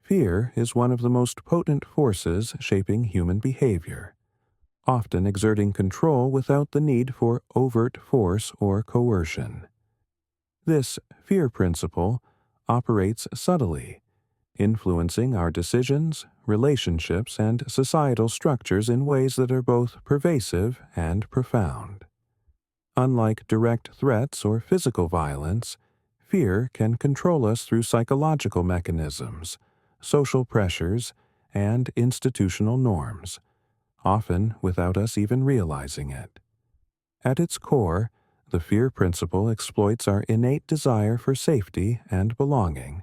Fear is one of the most potent forces shaping human behavior, often exerting control without the need for overt force or coercion. This fear principle operates subtly, influencing our decisions, relationships, and societal structures in ways that are both pervasive and profound. Unlike direct threats or physical violence, fear can control us through psychological mechanisms, social pressures, and institutional norms, often without us even realizing it. At its core, the fear principle exploits our innate desire for safety and belonging.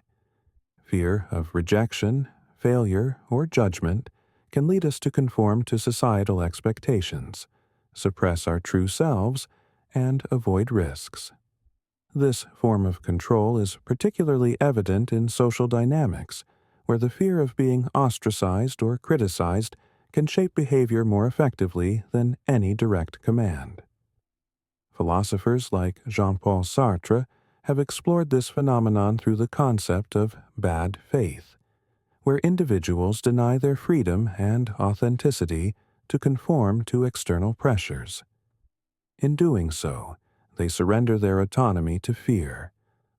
Fear of rejection, failure, or judgment can lead us to conform to societal expectations, suppress our true selves, and avoid risks. This form of control is particularly evident in social dynamics, where the fear of being ostracized or criticized can shape behavior more effectively than any direct command. Philosophers like Jean-Paul Sartre have explored this phenomenon through the concept of bad faith, where individuals deny their freedom and authenticity to conform to external pressures. In doing so, they surrender their autonomy to fear,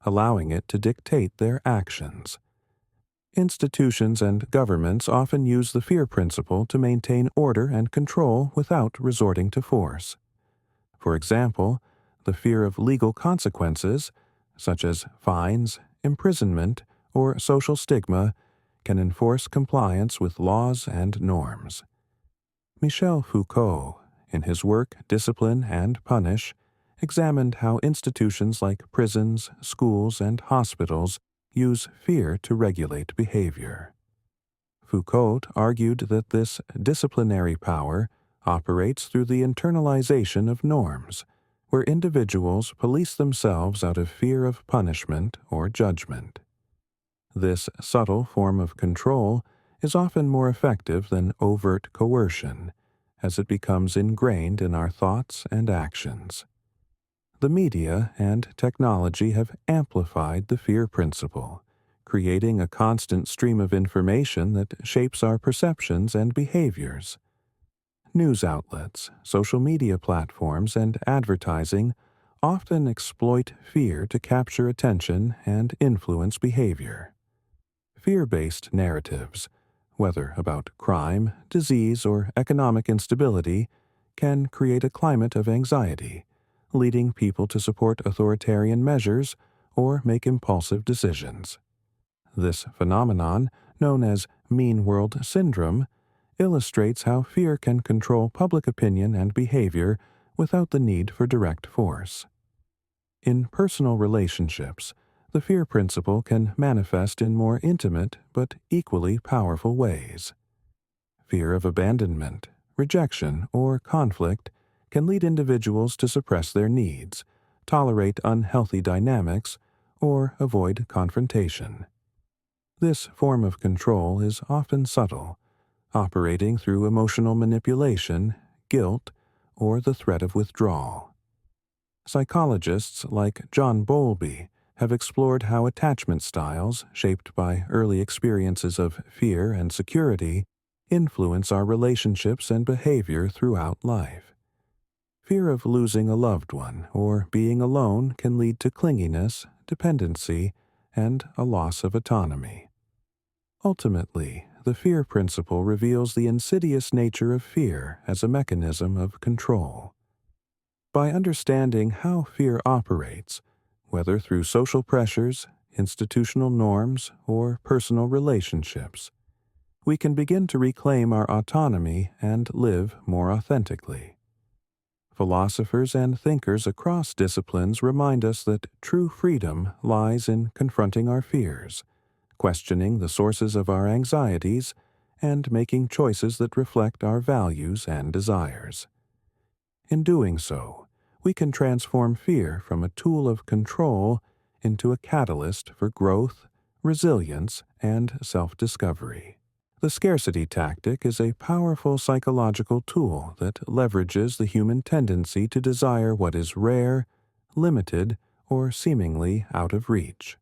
allowing it to dictate their actions. Institutions and governments often use the fear principle to maintain order and control without resorting to force. For example, the fear of legal consequences, such as fines, imprisonment, or social stigma, can enforce compliance with laws and norms. Michel Foucault, in his work Discipline and Punish, examined how institutions like prisons, schools, and hospitals use fear to regulate behavior. Foucault argued that this disciplinary power operates through the internalization of norms, where individuals police themselves out of fear of punishment or judgment. This subtle form of control is often more effective than overt coercion, as it becomes ingrained in our thoughts and actions. The media and technology have amplified the fear principle, creating a constant stream of information that shapes our perceptions and behaviors. News outlets, social media platforms, and advertising often exploit fear to capture attention and influence behavior. Fear-based narratives, whether about crime, disease, or economic instability, can create a climate of anxiety, leading people to support authoritarian measures or make impulsive decisions. This phenomenon, known as mean world syndrome, illustrates how fear can control public opinion and behavior without the need for direct force. In personal relationships, the fear principle can manifest in more intimate but equally powerful ways. Fear of abandonment, rejection, or conflict can lead individuals to suppress their needs, tolerate unhealthy dynamics, or avoid confrontation. This form of control is often subtle, operating through emotional manipulation, guilt, or the threat of withdrawal. Psychologists like John Bowlby have explored how attachment styles, shaped by early experiences of fear and security, influence our relationships and behavior throughout life. Fear of losing a loved one or being alone can lead to clinginess, dependency, and a loss of autonomy. Ultimately, the fear principle reveals the insidious nature of fear as a mechanism of control. By understanding how fear operates, whether through social pressures, institutional norms, or personal relationships, we can begin to reclaim our autonomy and live more authentically. Philosophers and thinkers across disciplines remind us that true freedom lies in confronting our fears, questioning the sources of our anxieties, and making choices that reflect our values and desires. In doing so, we can transform fear from a tool of control into a catalyst for growth, resilience, and self-discovery. The scarcity tactic is a powerful psychological tool that leverages the human tendency to desire what is rare, limited, or seemingly out of reach.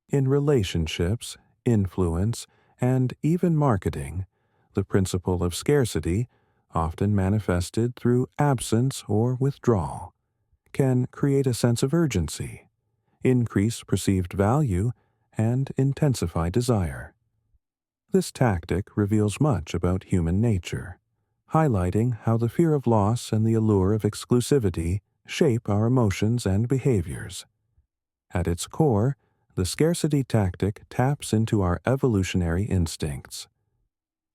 In relationships, influence, and even marketing, the principle of scarcity, often manifested through absence or withdrawal, can create a sense of urgency, increase perceived value, and intensify desire. This tactic reveals much about human nature, highlighting how the fear of loss and the allure of exclusivity shape our emotions and behaviors. At its core, the scarcity tactic taps into our evolutionary instincts.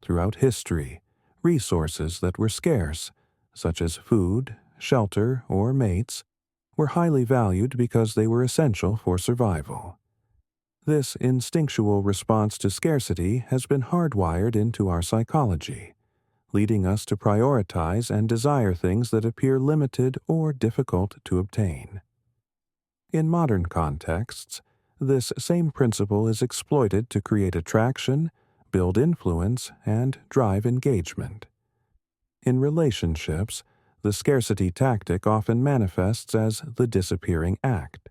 Throughout history, resources that were scarce, such as food, shelter, or mates, were highly valued because they were essential for survival. This instinctual response to scarcity has been hardwired into our psychology, leading us to prioritize and desire things that appear limited or difficult to obtain. In modern contexts, this same principle is exploited to create attraction, build influence, and drive engagement. In relationships, the scarcity tactic often manifests as the disappearing act.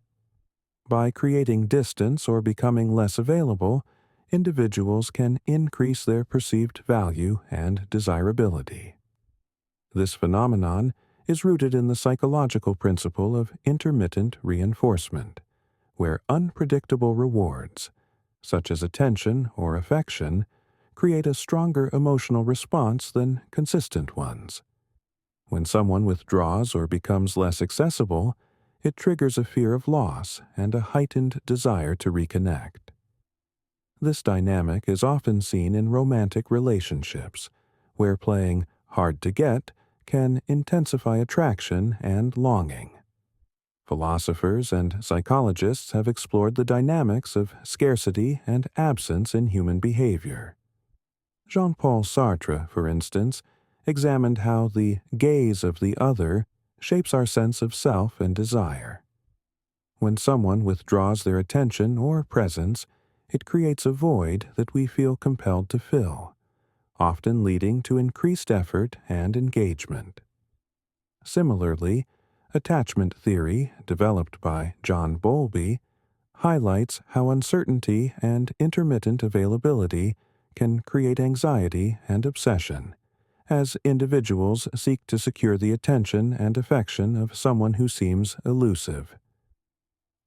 By creating distance or becoming less available, individuals can increase their perceived value and desirability. This phenomenon is rooted in the psychological principle of intermittent reinforcement, where unpredictable rewards, such as attention or affection, create a stronger emotional response than consistent ones. When someone withdraws or becomes less accessible, it triggers a fear of loss and a heightened desire to reconnect. This dynamic is often seen in romantic relationships, where playing hard to get can intensify attraction and longing. Philosophers and psychologists have explored the dynamics of scarcity and absence in human behavior. Jean-Paul Sartre, for instance, examined how the gaze of the other shapes our sense of self and desire. When someone withdraws their attention or presence, it creates a void that we feel compelled to fill, often leading to increased effort and engagement. Similarly, attachment theory, developed by John Bowlby, highlights how uncertainty and intermittent availability can create anxiety and obsession, as individuals seek to secure the attention and affection of someone who seems elusive.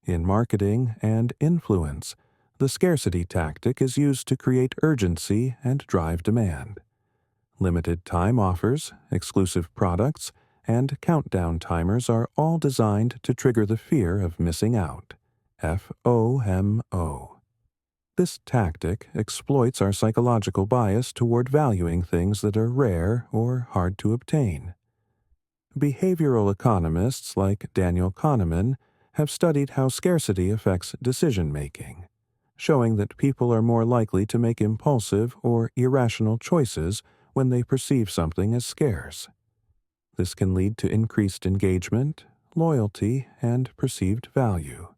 In marketing and influence, the scarcity tactic is used to create urgency and drive demand. Limited time offers, exclusive products, and countdown timers are all designed to trigger the fear of missing out. FOMO. This tactic exploits our psychological bias toward valuing things that are rare or hard to obtain. Behavioral economists like Daniel Kahneman have studied how scarcity affects decision-making, showing that people are more likely to make impulsive or irrational choices when they perceive something as scarce. This can lead to increased engagement, loyalty, and perceived value.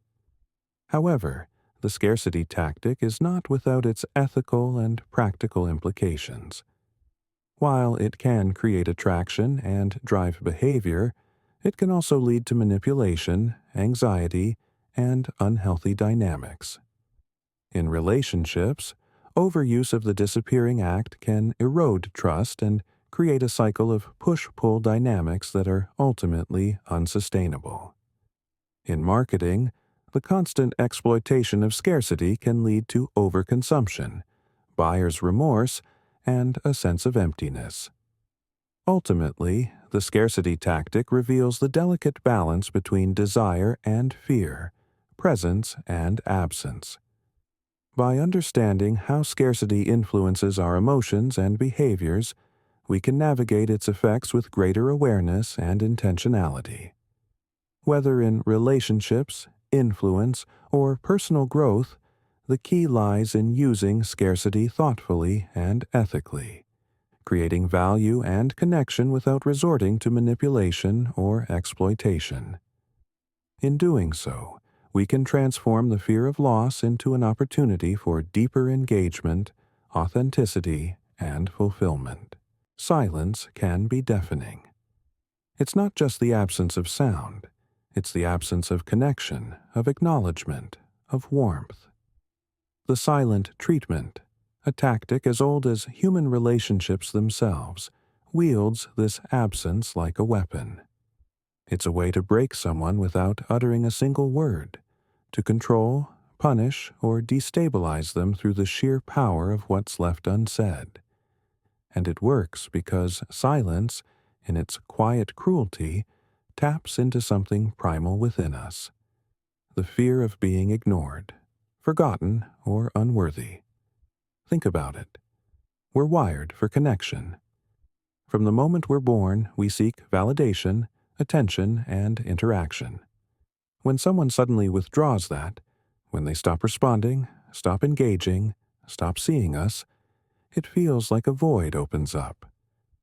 However, the scarcity tactic is not without its ethical and practical implications. While it can create attraction and drive behavior, it can also lead to manipulation, anxiety, and unhealthy dynamics. In relationships, overuse of the disappearing act can erode trust and create a cycle of push-pull dynamics that are ultimately unsustainable. In marketing, the constant exploitation of scarcity can lead to overconsumption, buyer's remorse, and a sense of emptiness. Ultimately, the scarcity tactic reveals the delicate balance between desire and fear, presence and absence. By understanding how scarcity influences our emotions and behaviors, we can navigate its effects with greater awareness and intentionality. Whether in relationships, influence, or personal growth, the key lies in using scarcity thoughtfully and ethically, creating value and connection without resorting to manipulation or exploitation. In doing so, we can transform the fear of loss into an opportunity for deeper engagement, authenticity, and fulfillment. Silence can be deafening. It's not just the absence of sound. It's the absence of connection, of acknowledgement, of warmth. The silent treatment, A tactic as old as human relationships themselves wields this absence like a weapon. It's a way to break someone without uttering a single word, to control, punish, or destabilize them through the sheer power of what's left unsaid. And it works because silence, in its quiet cruelty, taps into something primal within us: the fear of being ignored, forgotten, or unworthy. Think about it. We're wired for connection. From the moment we're born, we seek validation, attention, and interaction. When someone suddenly withdraws that, when they stop responding, stop engaging, stop seeing us, it feels like a void opens up.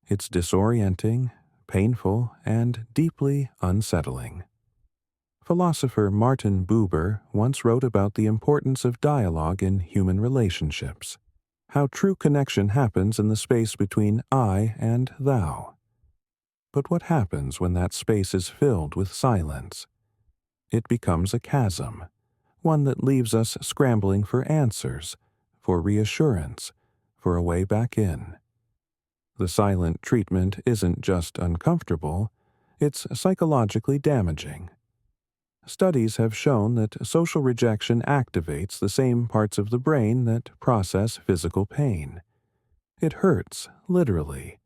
It's disorienting, painful, and deeply unsettling. Philosopher Martin Buber once wrote about the importance of dialogue in human relationships, how true connection happens in the space between I and thou. But what happens when that space is filled with silence? It becomes a chasm, one that leaves us scrambling for answers, for reassurance, for a way back in. The silent treatment isn't just uncomfortable, it's psychologically damaging. Studies have shown that social rejection activates the same parts of the brain that process physical pain. It hurts, literally.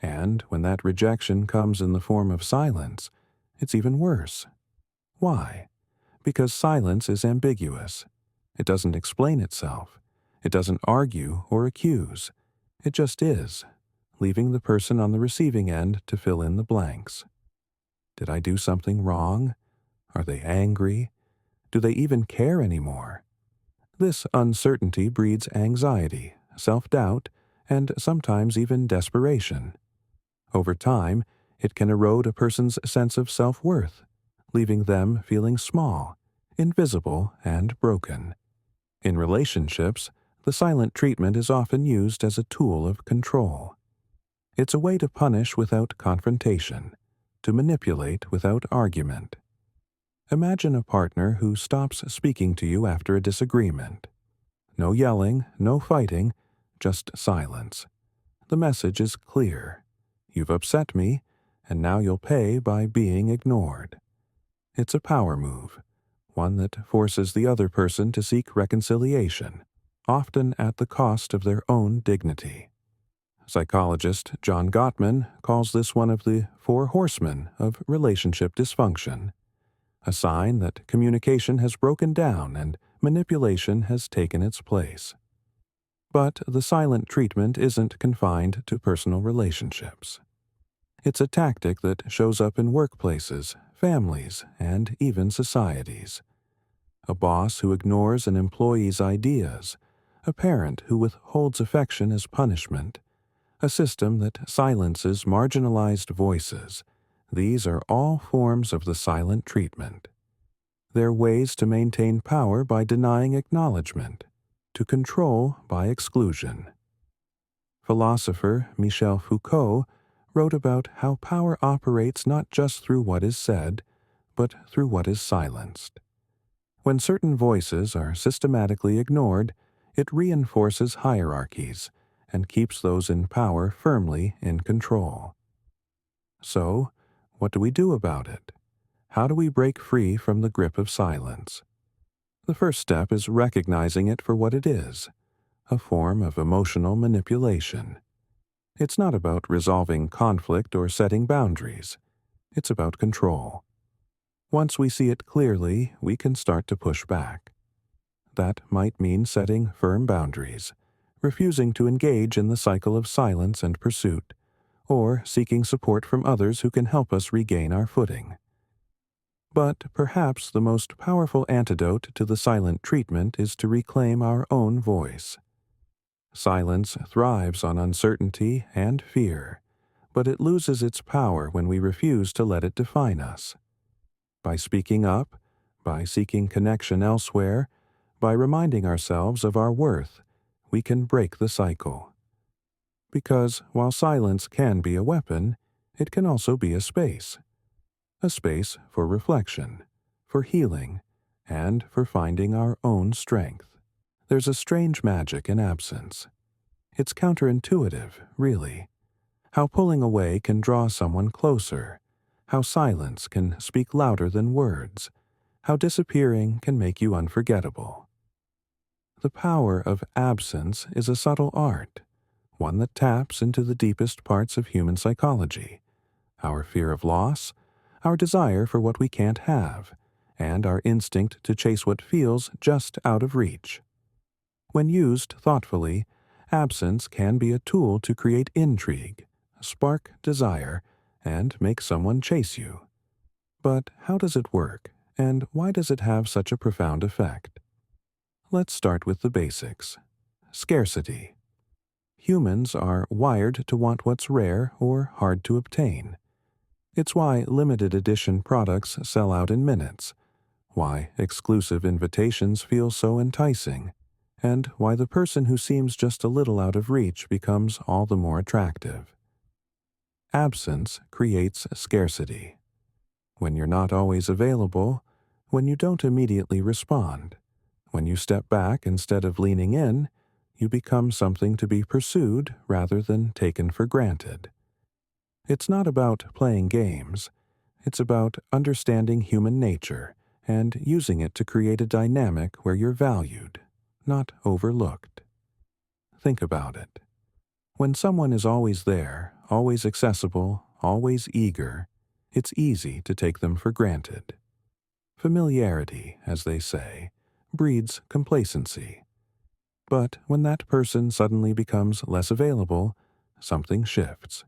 And when that rejection comes in the form of silence, it's even worse. Why? Because silence is ambiguous. It doesn't explain itself. It doesn't argue or accuse. It just is, leaving the person on the receiving end to fill in the blanks. Did I do something wrong? Are they angry? Do they even care anymore? This uncertainty breeds anxiety, self-doubt, and sometimes even desperation. Over time, it can erode a person's sense of self-worth, leaving them feeling small, invisible, and broken. In relationships, the silent treatment is often used as a tool of control. It's a way to punish without confrontation, to manipulate without argument. Imagine a partner who stops speaking to you after a disagreement. No yelling, no fighting, just silence. The message is clear. You've upset me, and now you'll pay by being ignored. It's a power move, one that forces the other person to seek reconciliation, often at the cost of their own dignity. Psychologist John Gottman calls this one of the 4 horsemen of relationship dysfunction, a sign that communication has broken down and manipulation has taken its place. But the silent treatment isn't confined to personal relationships. It's a tactic that shows up in workplaces, families, and even societies. A boss who ignores an employee's ideas, a parent who withholds affection as punishment, a system that silences marginalized voices. These are all forms of the silent treatment. They're ways to maintain power by denying acknowledgement, to control by exclusion. Philosopher Michel Foucault wrote about how power operates not just through what is said, but through what is silenced. When certain voices are systematically ignored, it reinforces hierarchies and keeps those in power firmly in control. So, what do we do about it? How do we break free from the grip of silence? The first step is recognizing it for what it is, a form of emotional manipulation. It's not about resolving conflict or setting boundaries. It's about control. Once we see it clearly, we can start to push back. That might mean setting firm boundaries, refusing to engage in the cycle of silence and pursuit, or seeking support from others who can help us regain our footing. But perhaps the most powerful antidote to the silent treatment is to reclaim our own voice. Silence thrives on uncertainty and fear, but it loses its power when we refuse to let it define us. By speaking up, by seeking connection elsewhere, by reminding ourselves of our worth, we can break the cycle. Because while silence can be a weapon, it can also be a space for reflection, for healing, and for finding our own strength. There's a strange magic in absence. It's counterintuitive, really. How pulling away can draw someone closer. How silence can speak louder than words. How disappearing can make you unforgettable. The power of absence is a subtle art, one that taps into the deepest parts of human psychology, our fear of loss, our desire for what we can't have, and our instinct to chase what feels just out of reach. When used thoughtfully, absence can be a tool to create intrigue, spark desire, and make someone chase you. But how does it work, and why does it have such a profound effect? Let's start with the basics. Scarcity. Humans are wired to want what's rare or hard to obtain. It's why limited edition products sell out in minutes, why exclusive invitations feel so enticing, and why the person who seems just a little out of reach becomes all the more attractive. Absence creates scarcity. When you're not always available, when you don't immediately respond, when you step back instead of leaning in, you become something to be pursued rather than taken for granted. It's not about playing games. It's about understanding human nature and using it to create a dynamic where you're valued, not overlooked. Think about it. When someone is always there, always accessible, always eager, it's easy to take them for granted. Familiarity, as they say, breeds complacency. But when that person suddenly becomes less available, something shifts.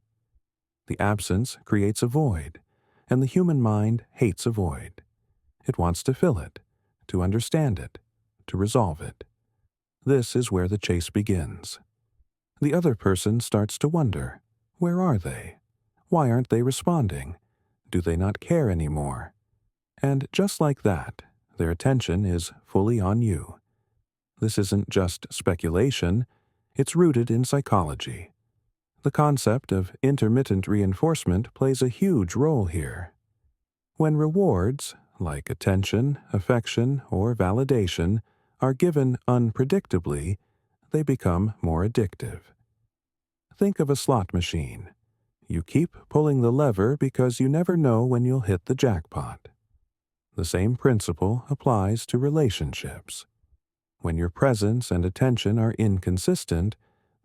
The absence creates a void, and the human mind hates a void. It wants to fill it, to understand it, to resolve it. This is where the chase begins. The other person starts to wonder, where are they? Why aren't they responding? Do they not care anymore? And just like that, their attention is fully on you. This isn't just speculation, it's rooted in psychology. The concept of intermittent reinforcement plays a huge role here. When rewards, like attention, affection, or validation, are given unpredictably, they become more addictive. Think of a slot machine. You keep pulling the lever because you never know when you'll hit the jackpot. The same principle applies to relationships. When your presence and attention are inconsistent,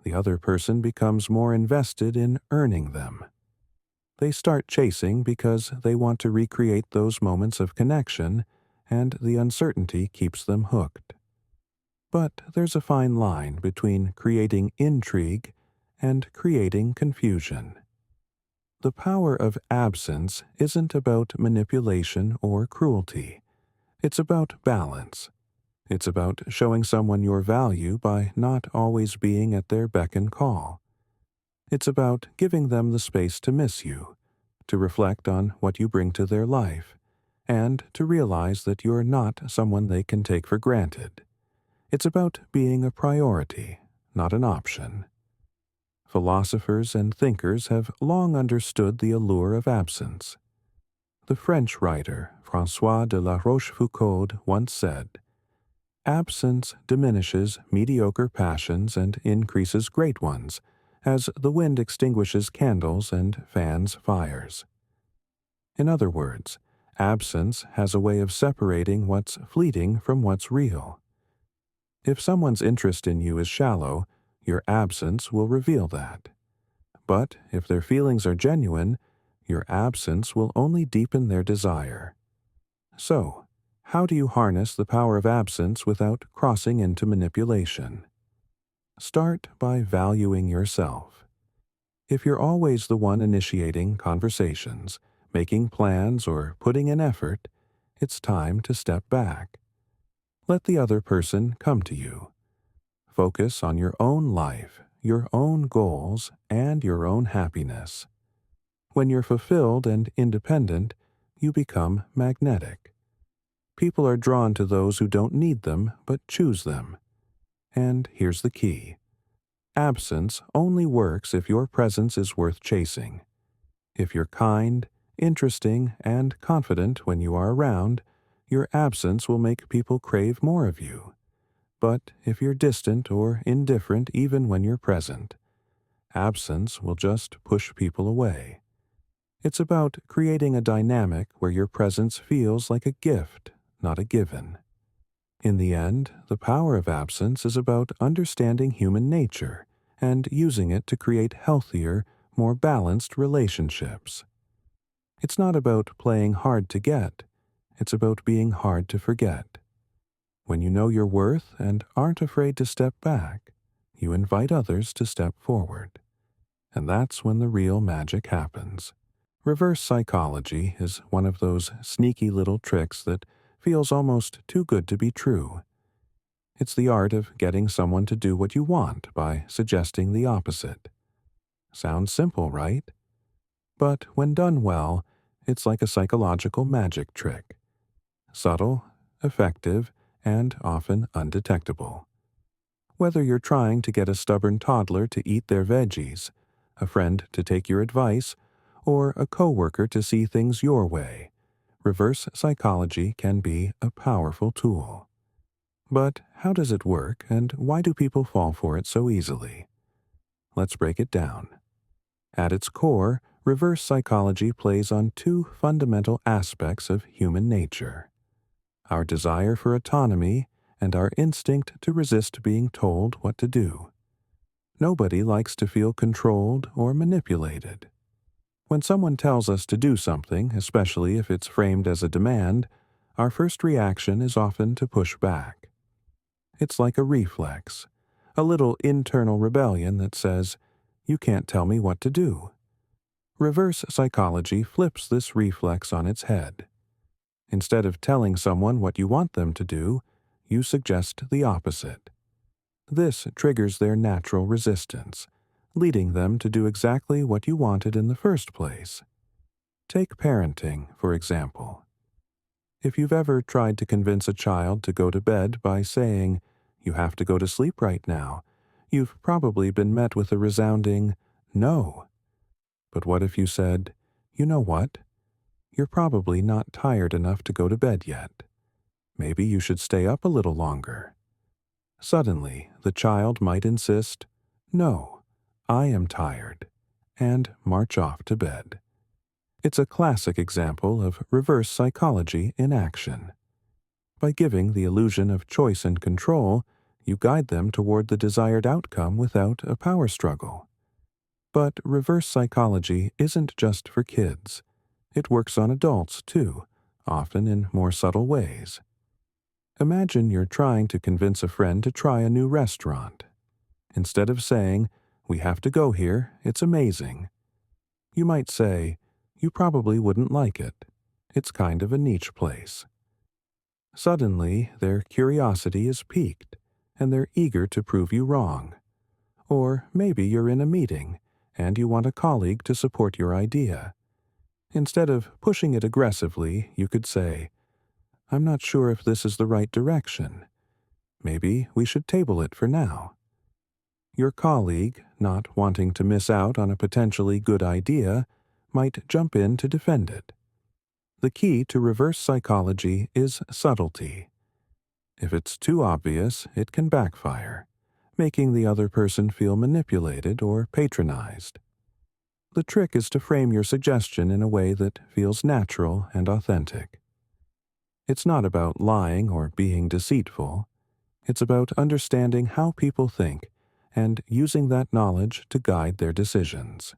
the other person becomes more invested in earning them. They start chasing because they want to recreate those moments of connection, and the uncertainty keeps them hooked. But there's a fine line between creating intrigue and creating confusion. The power of absence isn't about manipulation or cruelty. It's about balance. It's about showing someone your value by not always being at their beck and call. It's about giving them the space to miss you, to reflect on what you bring to their life, and to realize that you're not someone they can take for granted. It's about being a priority, not an option. Philosophers and thinkers have long understood the allure of absence. The French writer François de la Rochefoucauld once said, "Absence diminishes mediocre passions and increases great ones, as the wind extinguishes candles and fans fires." In other words, absence has a way of separating what's fleeting from what's real. If someone's interest in you is shallow, your absence will reveal that. But if their feelings are genuine, your absence will only deepen their desire. So, how do you harness the power of absence without crossing into manipulation? Start by valuing yourself. If you're always the one initiating conversations, making plans, or putting in effort, it's time to step back. Let the other person come to you. Focus on your own life, your own goals, and your own happiness. When you're fulfilled and independent, you become magnetic. People are drawn to those who don't need them but choose them. And here's the key. Absence only works if your presence is worth chasing. If you're kind, interesting, and confident when you are around, your absence will make people crave more of you. But if you're distant or indifferent even when you're present, absence will just push people away. It's about creating a dynamic where your presence feels like a gift, not a given. In the end, the power of absence is about understanding human nature and using it to create healthier, more balanced relationships. It's not about playing hard to get, it's about being hard to forget. When you know your worth and aren't afraid to step back, you invite others to step forward. And that's when the real magic happens. Reverse psychology is one of those sneaky little tricks that feels almost too good to be true. It's the art of getting someone to do what you want by suggesting the opposite. Sounds simple, right? But when done well, it's like a psychological magic trick. Subtle, effective, and often undetectable. Whether you're trying to get a stubborn toddler to eat their veggies, a friend to take your advice, or a coworker to see things your way, reverse psychology can be a powerful tool. But how does it work, and why do people fall for it so easily? Let's break it down. At its core, reverse psychology plays on two fundamental aspects of human nature: our desire for autonomy and our instinct to resist being told what to do. Nobody likes to feel controlled or manipulated. When someone tells us to do something, especially if it's framed as a demand, our first reaction is often to push back. It's like a reflex, a little internal rebellion that says, "You can't tell me what to do." Reverse psychology flips this reflex on its head. Instead of telling someone what you want them to do, you suggest the opposite. This triggers their natural resistance, leading them to do exactly what you wanted in the first place. Take parenting, for example. If you've ever tried to convince a child to go to bed by saying, "You have to go to sleep right now," you've probably been met with a resounding no. But what if you said, "You know what? You're probably not tired enough to go to bed yet. Maybe you should stay up a little longer." Suddenly, the child might insist, "No, I am tired," and march off to bed. It's a classic example of reverse psychology in action. By giving the illusion of choice and control, you guide them toward the desired outcome without a power struggle. But reverse psychology isn't just for kids. It works on adults, too, often in more subtle ways. Imagine you're trying to convince a friend to try a new restaurant. Instead of saying, "We have to go here, it's amazing," you might say, "You probably wouldn't like it. It's kind of a niche place." Suddenly, their curiosity is piqued, and they're eager to prove you wrong. Or maybe you're in a meeting, and you want a colleague to support your idea. Instead of pushing it aggressively, you could say, "I'm not sure if this is the right direction. Maybe we should table it for now." Your colleague, not wanting to miss out on a potentially good idea, might jump in to defend it. The key to reverse psychology is subtlety. If it's too obvious, it can backfire, making the other person feel manipulated or patronized. The trick is to frame your suggestion in a way that feels natural and authentic. It's not about lying or being deceitful. It's about understanding how people think and using that knowledge to guide their decisions.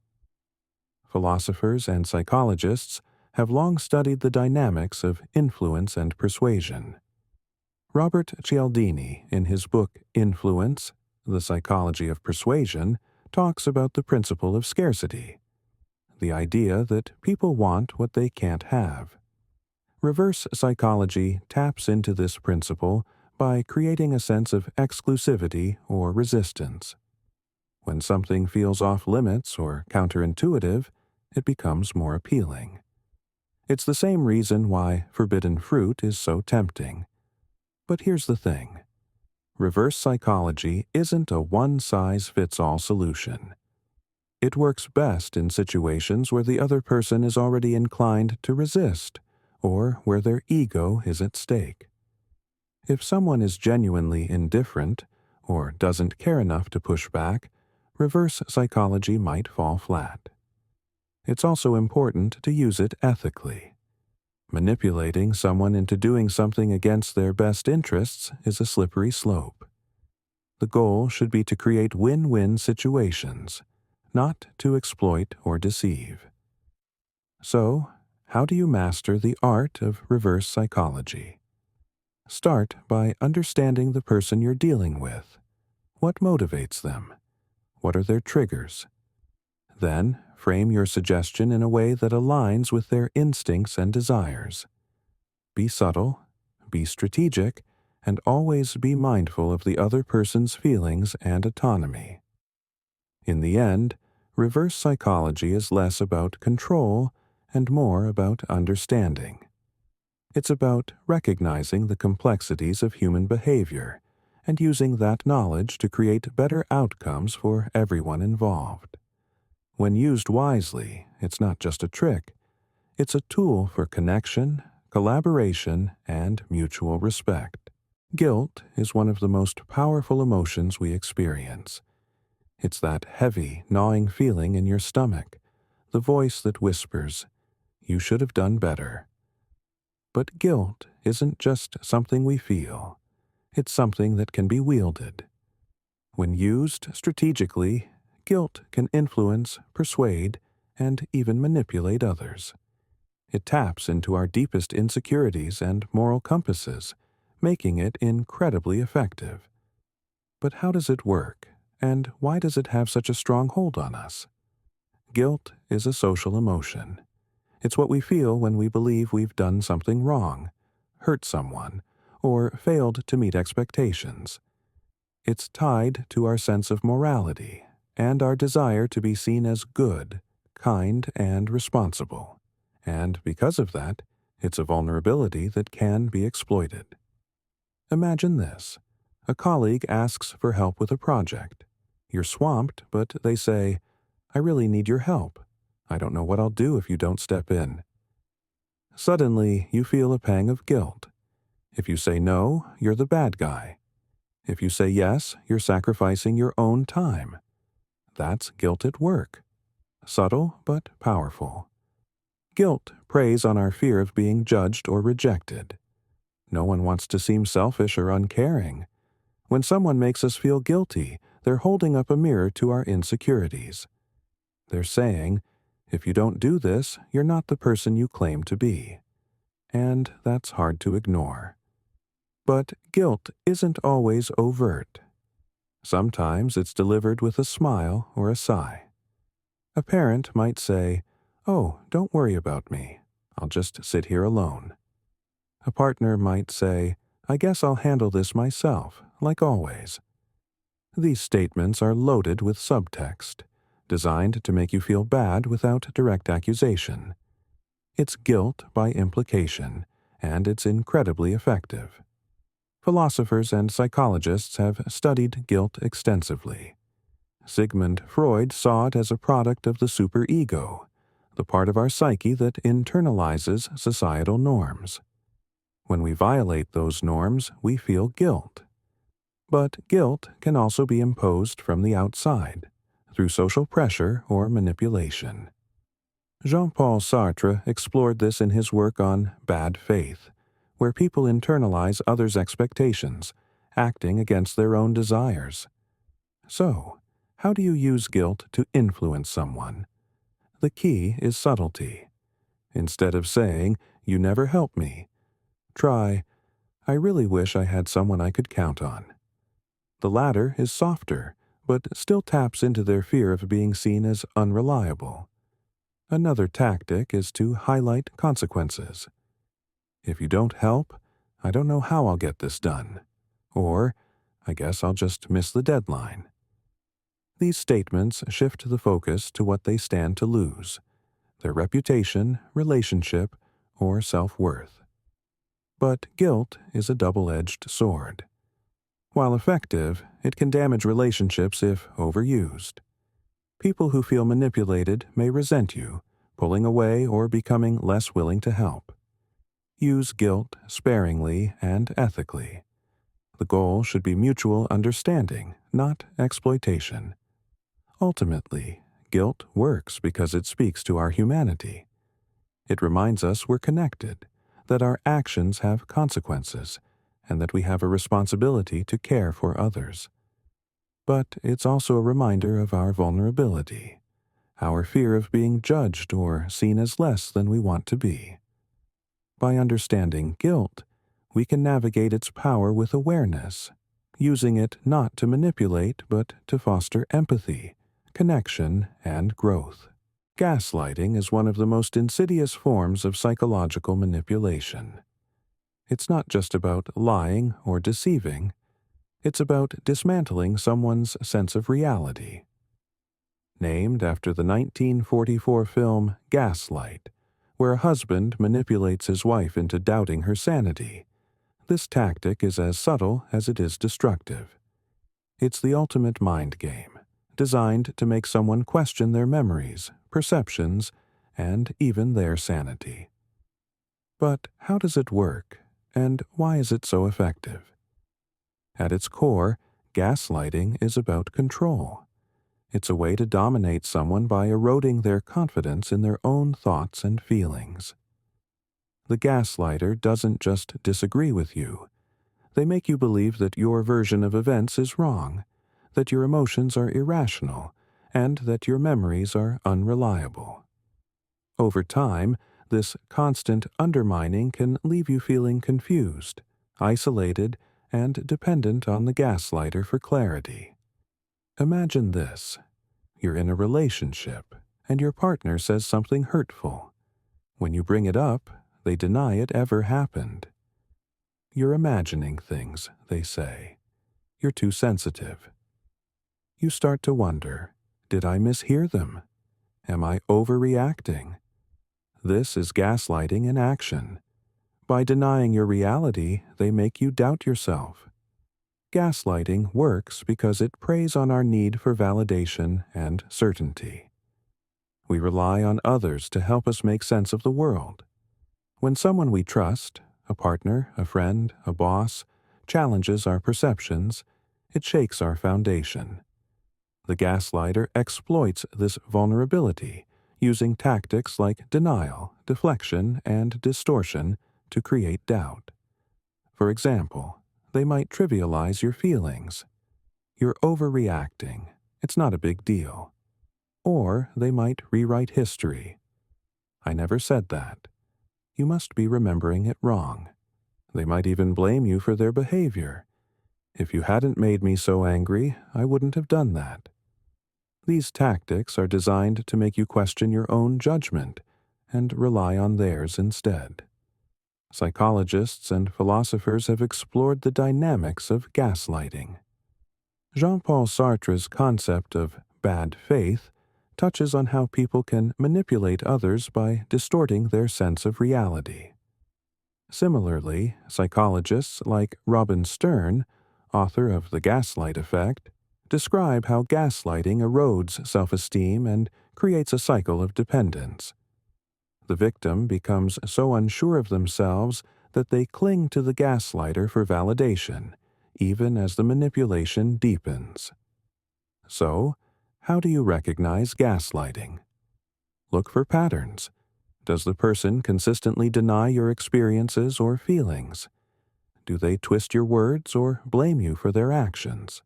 Philosophers and psychologists have long studied the dynamics of influence and persuasion. Robert Cialdini, in his book Influence, The Psychology of Persuasion, talks about the principle of scarcity, the idea that people want what they can't have. Reverse psychology taps into this principle by creating a sense of exclusivity or resistance. When something feels off limits or counterintuitive, it becomes more appealing. It's the same reason why forbidden fruit is so tempting. But here's the thing. Reverse psychology isn't a one-size-fits-all solution. It works best in situations where the other person is already inclined to resist, or where their ego is at stake. If someone is genuinely indifferent or doesn't care enough to push back, reverse psychology might fall flat. It's also important to use it ethically. Manipulating someone into doing something against their best interests is a slippery slope. The goal should be to create win-win situations, not to exploit or deceive. So, how do you master the art of reverse psychology? Start by understanding the person you're dealing with. What motivates them? What are their triggers? Then, frame your suggestion in a way that aligns with their instincts and desires. Be subtle, be strategic, and always be mindful of the other person's feelings and autonomy. In the end, reverse psychology is less about control and more about understanding. It's about recognizing the complexities of human behavior and using that knowledge to create better outcomes for everyone involved. When used wisely, it's not just a trick, it's a tool for connection, collaboration, and mutual respect. Guilt is one of the most powerful emotions we experience. It's that heavy, gnawing feeling in your stomach, the voice that whispers, "You should have done better." But guilt isn't just something we feel. It's something that can be wielded. When used strategically, guilt can influence, persuade, and even manipulate others. It taps into our deepest insecurities and moral compasses, making it incredibly effective. But how does it work, and why does it have such a strong hold on us? Guilt is a social emotion. It's what we feel when we believe we've done something wrong, hurt someone, or failed to meet expectations. It's tied to our sense of morality and our desire to be seen as good, kind, and responsible. And because of that, it's a vulnerability that can be exploited. Imagine this. A colleague asks for help with a project. You're swamped, but they say, "I really need your help. I don't know what I'll do if you don't step in." Suddenly, you feel a pang of guilt. If you say no, you're the bad guy. If you say yes, you're sacrificing your own time. That's guilt at work. Subtle, but powerful. Guilt preys on our fear of being judged or rejected. No one wants to seem selfish or uncaring. When someone makes us feel guilty, they're holding up a mirror to our insecurities. They're saying, "If you don't do this, you're not the person you claim to be." And that's hard to ignore. But guilt isn't always overt. Sometimes it's delivered with a smile or a sigh. A parent might say, "Oh, don't worry about me. I'll just sit here alone." A partner might say, "I guess I'll handle this myself, like always." These statements are loaded with subtext, designed to make you feel bad without direct accusation. It's guilt by implication, and it's incredibly effective. Philosophers and psychologists have studied guilt extensively. Sigmund Freud saw it as a product of the superego, the part of our psyche that internalizes societal norms. When we violate those norms, we feel guilt. But guilt can also be imposed from the outside, through social pressure or manipulation. Jean-Paul Sartre explored this in his work on bad faith, where people internalize others' expectations, acting against their own desires. So, how do you use guilt to influence someone? The key is subtlety. Instead of saying, "You never help me," try, "I really wish I had someone I could count on." The latter is softer, but still taps into their fear of being seen as unreliable. Another tactic is to highlight consequences. "If you don't help, I don't know how I'll get this done." Or, "I guess I'll just miss the deadline." These statements shift the focus to what they stand to lose: their reputation, relationship, or self-worth. But guilt is a double-edged sword. While effective, it can damage relationships if overused. People who feel manipulated may resent you, pulling away or becoming less willing to help. Use guilt sparingly and ethically. The goal should be mutual understanding, not exploitation. Ultimately, guilt works because it speaks to our humanity. It reminds us we're connected, that our actions have consequences, and that we have a responsibility to care for others. But it's also a reminder of our vulnerability, our fear of being judged or seen as less than we want to be. By understanding guilt, we can navigate its power with awareness, using it not to manipulate but to foster empathy, connection, and growth. Gaslighting is one of the most insidious forms of psychological manipulation. It's not just about lying or deceiving, it's about dismantling someone's sense of reality. Named after the 1944 film Gaslight, where a husband manipulates his wife into doubting her sanity, this tactic is as subtle as it is destructive. It's the ultimate mind game, designed to make someone question their memories, perceptions, and even their sanity. But how does it work, and why is it so effective? At its core, gaslighting is about control. It's a way to dominate someone by eroding their confidence in their own thoughts and feelings. The gaslighter doesn't just disagree with you. They make you believe that your version of events is wrong, that your emotions are irrational, and that your memories are unreliable. Over time, this constant undermining can leave you feeling confused, isolated, and dependent on the gaslighter for clarity. Imagine this. You're in a relationship, and your partner says something hurtful. When you bring it up, they deny it ever happened. You're imagining things, they say. You're too sensitive. You start to wonder, did I mishear them? Am I overreacting? This is gaslighting in action. By denying your reality, they make you doubt yourself. Gaslighting works because it preys on our need for validation and certainty. We rely on others to help us make sense of the world. When someone we trust, a partner, a friend, a boss, challenges our perceptions, it shakes our foundation. The gaslighter exploits this vulnerability, using tactics like denial, deflection, and distortion to create doubt. For example, they might trivialize your feelings. You're overreacting. It's not a big deal. Or they might rewrite history. I never said that. You must be remembering it wrong. They might even blame you for their behavior. If you hadn't made me so angry, I wouldn't have done that. These tactics are designed to make you question your own judgment and rely on theirs instead. Psychologists and philosophers have explored the dynamics of gaslighting. Jean-Paul Sartre's concept of bad faith touches on how people can manipulate others by distorting their sense of reality. Similarly, psychologists like Robin Stern, author of The Gaslight Effect, describe how gaslighting erodes self-esteem and creates a cycle of dependence. The victim becomes so unsure of themselves that they cling to the gaslighter for validation, even as the manipulation deepens. So, how do you recognize gaslighting? Look for patterns. Does the person consistently deny your experiences or feelings? Do they twist your words or blame you for their actions?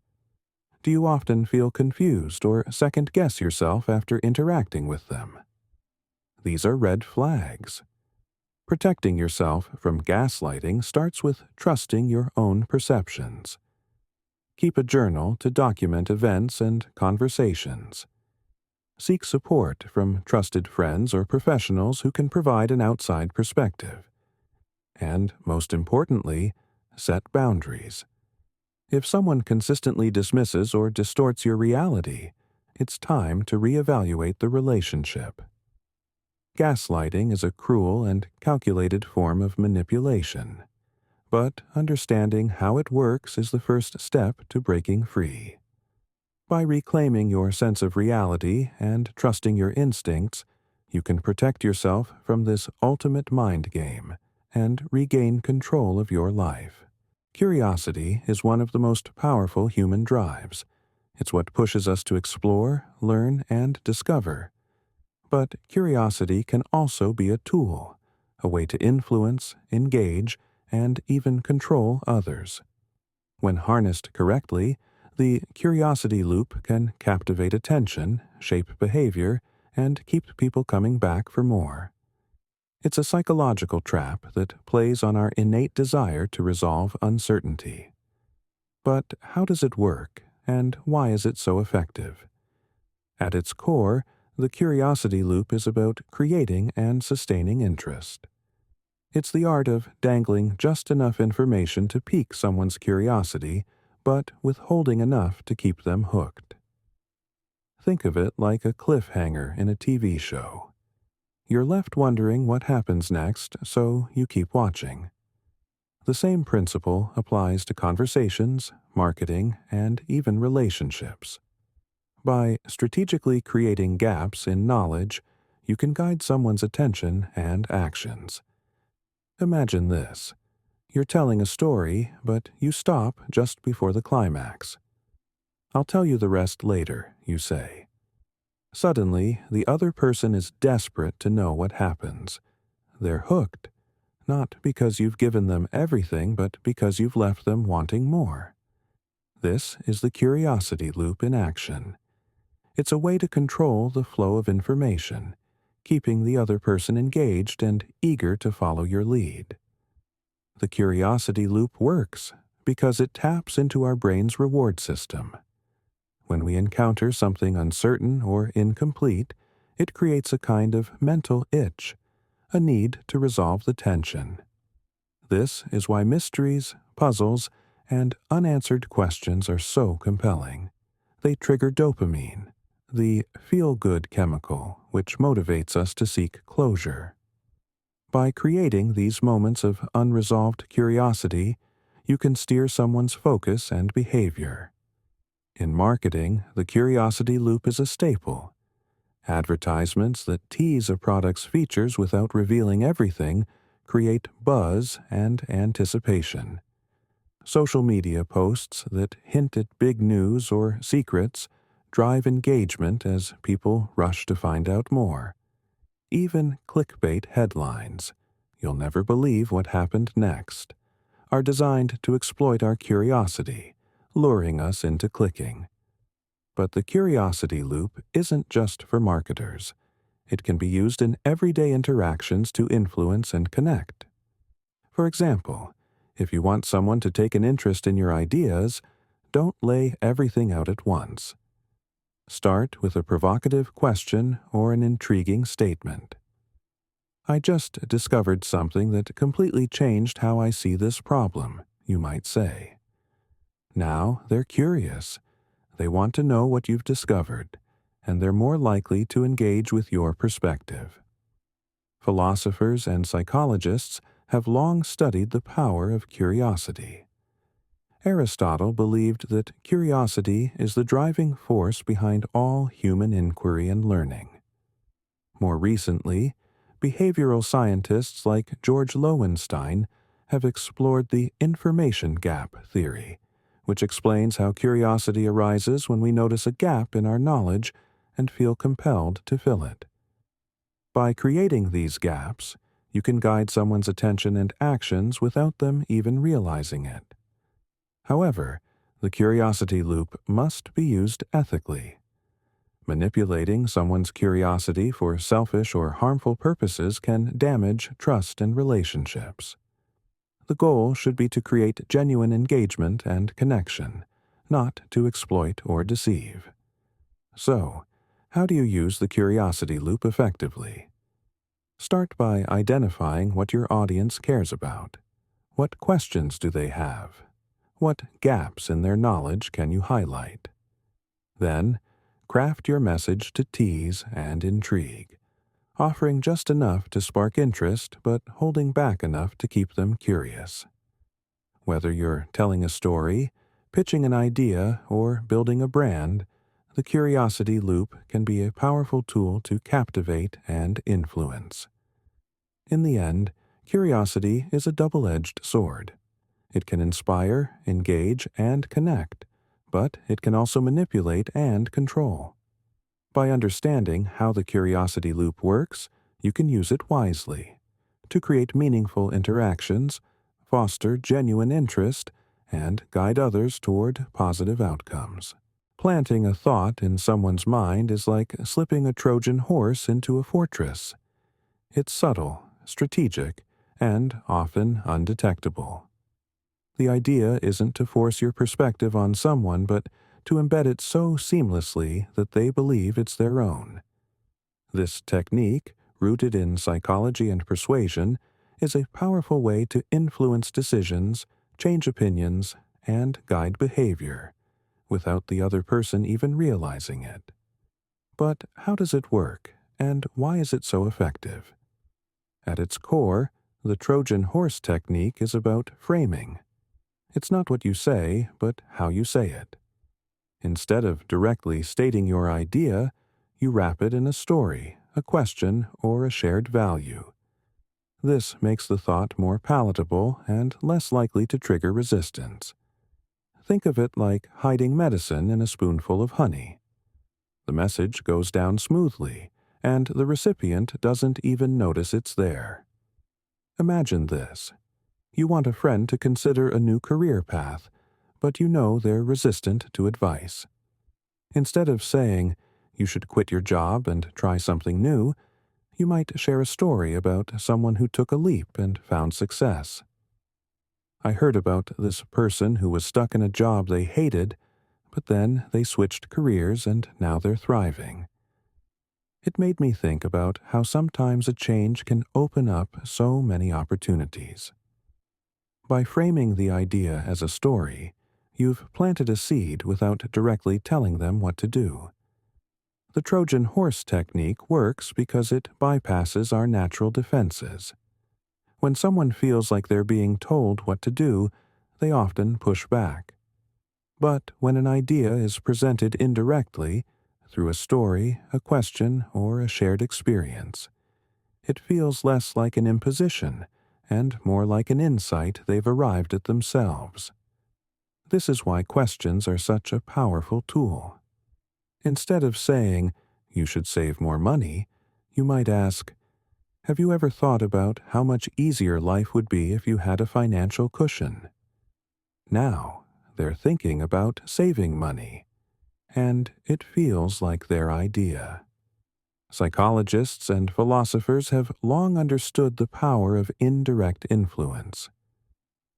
Do you often feel confused or second-guess yourself after interacting with them? These are red flags. Protecting yourself from gaslighting starts with trusting your own perceptions. Keep a journal to document events and conversations. Seek support from trusted friends or professionals who can provide an outside perspective. And, most importantly, set boundaries. If someone consistently dismisses or distorts your reality, it's time to reevaluate the relationship. Gaslighting is a cruel and calculated form of manipulation, but understanding how it works is the first step to breaking free. By reclaiming your sense of reality and trusting your instincts, you can protect yourself from this ultimate mind game and regain control of your life. Curiosity is one of the most powerful human drives. It's what pushes us to explore, learn, and discover. But curiosity can also be a tool, a way to influence, engage, and even control others. When harnessed correctly, the curiosity loop can captivate attention, shape behavior, and keep people coming back for more. It's a psychological trap that plays on our innate desire to resolve uncertainty. But how does it work, and why is it so effective? At its core, the curiosity loop is about creating and sustaining interest. It's the art of dangling just enough information to pique someone's curiosity, but withholding enough to keep them hooked. Think of it like a cliffhanger in a TV show. You're left wondering what happens next, so you keep watching. The same principle applies to conversations, marketing, and even relationships. By strategically creating gaps in knowledge, you can guide someone's attention and actions. Imagine this. You're telling a story, but you stop just before the climax. "I'll tell you the rest later," you say. Suddenly, the other person is desperate to know what happens. They're hooked, not because you've given them everything, but because you've left them wanting more. This is the curiosity loop in action. It's a way to control the flow of information, keeping the other person engaged and eager to follow your lead. The curiosity loop works because it taps into our brain's reward system. When we encounter something uncertain or incomplete, it creates a kind of mental itch, a need to resolve the tension. This is why mysteries, puzzles, and unanswered questions are so compelling. They trigger dopamine, the feel-good chemical which motivates us to seek closure. By creating these moments of unresolved curiosity, you can steer someone's focus and behavior. In marketing, the curiosity loop is a staple. Advertisements that tease a product's features without revealing everything create buzz and anticipation. Social media posts that hint at big news or secrets drive engagement as people rush to find out more. Even clickbait headlines, "You'll never believe what happened next," are designed to exploit our curiosity, luring us into clicking. But the curiosity loop isn't just for marketers. It can be used in everyday interactions to influence and connect. For example, if you want someone to take an interest in your ideas, don't lay everything out at once. Start with a provocative question or an intriguing statement. "I just discovered something that completely changed how I see this problem," you might say. Now they're curious. They want to know what you've discovered, and they're more likely to engage with your perspective. Philosophers and psychologists have long studied the power of curiosity. Aristotle believed that curiosity is the driving force behind all human inquiry and learning. More recently, behavioral scientists like George Lowenstein have explored the information gap theory, which explains how curiosity arises when we notice a gap in our knowledge and feel compelled to fill it. By creating these gaps, you can guide someone's attention and actions without them even realizing it. However, the curiosity loop must be used ethically. Manipulating someone's curiosity for selfish or harmful purposes can damage trust and relationships. The goal should be to create genuine engagement and connection, not to exploit or deceive. So, how do you use the curiosity loop effectively? Start by identifying what your audience cares about. What questions do they have? What gaps in their knowledge can you highlight? Then, craft your message to tease and intrigue, offering just enough to spark interest but holding back enough to keep them curious. Whether you're telling a story, pitching an idea, or building a brand, the curiosity loop can be a powerful tool to captivate and influence. In the end, curiosity is a double-edged sword. It can inspire, engage, and connect, but it can also manipulate and control. By understanding how the curiosity loop works, you can use it wisely to create meaningful interactions, foster genuine interest, and guide others toward positive outcomes. Planting a thought in someone's mind is like slipping a Trojan horse into a fortress. It's subtle, strategic, and often undetectable. The idea isn't to force your perspective on someone, but to embed it so seamlessly that they believe it's their own. This technique, rooted in psychology and persuasion, is a powerful way to influence decisions, change opinions, and guide behavior, without the other person even realizing it. But how does it work, and why is it so effective? At its core, the Trojan horse technique is about framing. It's not what you say, but how you say it. Instead of directly stating your idea, you wrap it in a story, a question, or a shared value. This makes the thought more palatable and less likely to trigger resistance. Think of it like hiding medicine in a spoonful of honey. The message goes down smoothly, and the recipient doesn't even notice it's there. Imagine this. You want a friend to consider a new career path, but you know they're resistant to advice. Instead of saying, "You should quit your job and try something new," you might share a story about someone who took a leap and found success. "I heard about this person who was stuck in a job they hated, but then they switched careers and now they're thriving." It made me think about how sometimes a change can open up so many opportunities. By framing the idea as a story, you've planted a seed without directly telling them what to do. The Trojan horse technique works because it bypasses our natural defenses. When someone feels like they're being told what to do, they often push back. But when an idea is presented indirectly, through a story, a question, or a shared experience, it feels less like an imposition and more like an insight they've arrived at themselves. This is why questions are such a powerful tool. Instead of saying, "You should save more money," you might ask, "Have you ever thought about how much easier life would be if you had a financial cushion?" Now, they're thinking about saving money, and it feels like their idea. Psychologists and philosophers have long understood the power of indirect influence.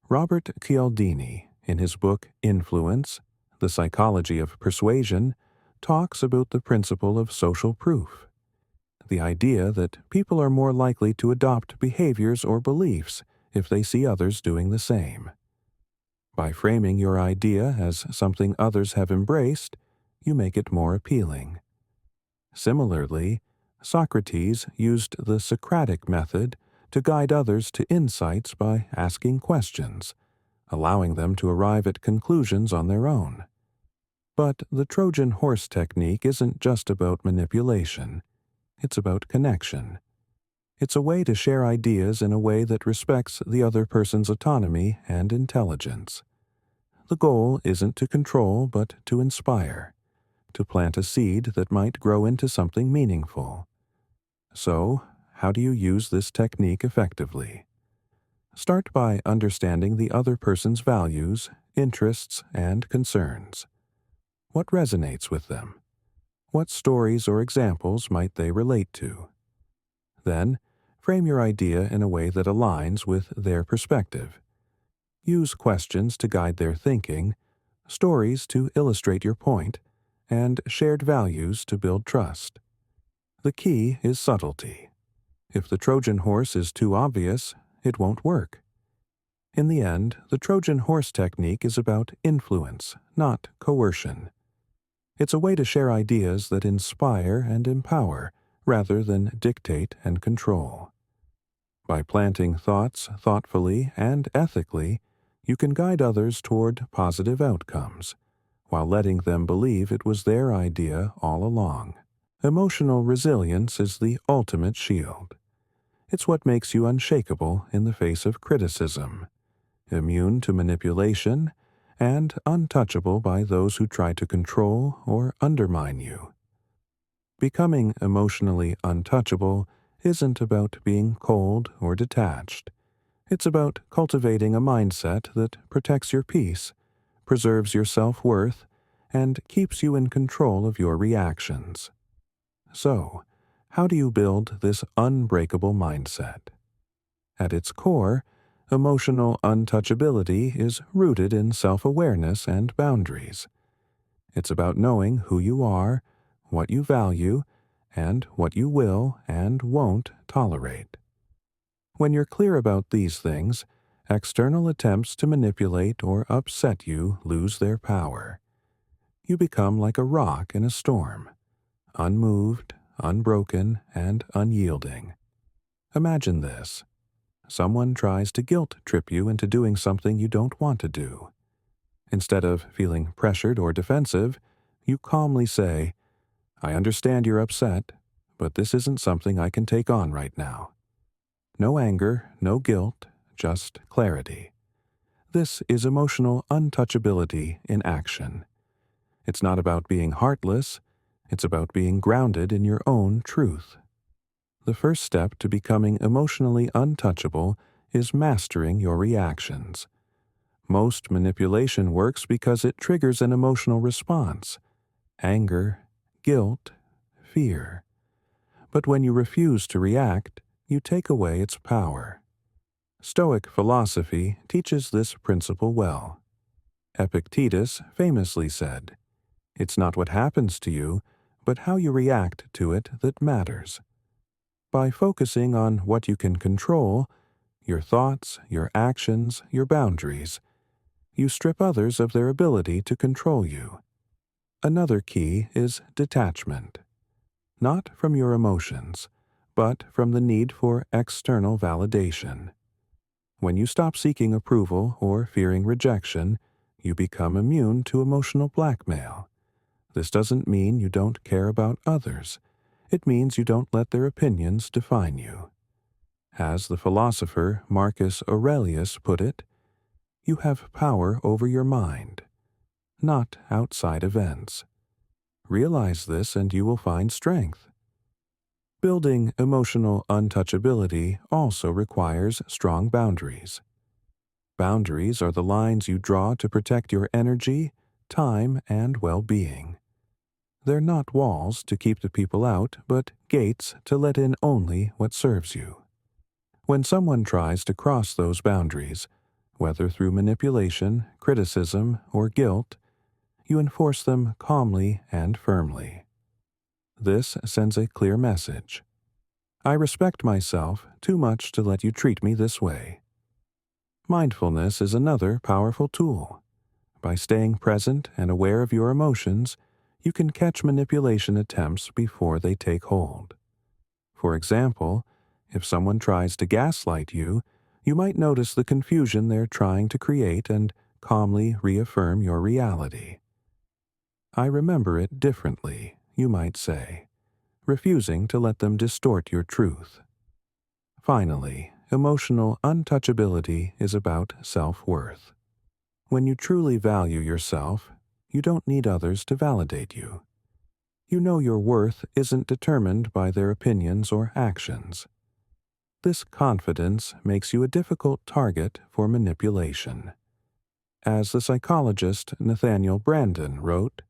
Robert Cialdini, in his book Influence, The Psychology of Persuasion, talks about the principle of social proof, the idea that people are more likely to adopt behaviors or beliefs if they see others doing the same. By framing your idea as something others have embraced, you make it more appealing. Similarly, Socrates used the Socratic method to guide others to insights by asking questions, allowing them to arrive at conclusions on their own. But the Trojan horse technique isn't just about manipulation. It's about connection. It's a way to share ideas in a way that respects the other person's autonomy and intelligence. The goal isn't to control, but to inspire, to plant a seed that might grow into something meaningful. So, how do you use this technique effectively? Start by understanding the other person's values, interests, and concerns. What resonates with them? What stories or examples might they relate to? Then, frame your idea in a way that aligns with their perspective. Use questions to guide their thinking, stories to illustrate your point, and shared values to build trust. The key is subtlety. If the Trojan horse is too obvious, it won't work. In the end, the Trojan horse technique is about influence, not coercion. It's a way to share ideas that inspire and empower, rather than dictate and control. By planting thoughts thoughtfully and ethically, you can guide others toward positive outcomes, while letting them believe it was their idea all along. Emotional resilience is the ultimate shield. It's what makes you unshakable in the face of criticism. immune to manipulation, and untouchable by those who try to control or undermine you. Becoming emotionally untouchable isn't about being cold or detached. It's about cultivating a mindset that protects your peace, preserves your self-worth, and keeps you in control of your reactions. So, how do you build this unbreakable mindset? At its core, emotional untouchability is rooted in self-awareness and boundaries. It's about knowing who you are, what you value, and what you will and won't tolerate. When you're clear about these things, external attempts to manipulate or upset you lose their power. You become like a rock in a storm, unmoved, unbroken, and unyielding. Imagine this. Someone tries to guilt trip you into doing something you don't want to do. Instead of feeling pressured or defensive, you calmly say, "I understand you're upset, but this isn't something I can take on right now." No anger, no guilt, just clarity. This is emotional untouchability in action. It's not about being heartless, it's about being grounded in your own truth. The first step to becoming emotionally untouchable is mastering your reactions. Most manipulation works because it triggers an emotional response: anger, guilt, fear. But when you refuse to react, you take away its power. Stoic philosophy teaches this principle well. Epictetus famously said, "It's not what happens to you, but how you react to it that matters." By focusing on what you can control, your thoughts, your actions, your boundaries, you strip others of their ability to control you. Another key is detachment. Not from your emotions, but from the need for external validation. When you stop seeking approval or fearing rejection, you become immune to emotional blackmail. This doesn't mean you don't care about others. It means you don't let their opinions define you. As the philosopher Marcus Aurelius put it, you have power over your mind, not outside events. Realize this and you will find strength. Building emotional untouchability also requires strong boundaries. Boundaries are the lines you draw to protect your energy, time, and well-being. They're not walls to keep the people out, but gates to let in only what serves you. When someone tries to cross those boundaries, whether through manipulation, criticism, or guilt, you enforce them calmly and firmly. This sends a clear message. I respect myself too much to let you treat me this way. Mindfulness is another powerful tool. By staying present and aware of your emotions, you can catch manipulation attempts before they take hold. For example, if someone tries to gaslight you, you might notice the confusion they're trying to create and calmly reaffirm your reality. I remember it differently, you might say, refusing to let them distort your truth. Finally, emotional untouchability is about self-worth. When you truly value yourself, you don't need others to validate you. You know your worth isn't determined by their opinions or actions. This confidence makes you a difficult target for manipulation. As the psychologist Nathaniel Branden wrote,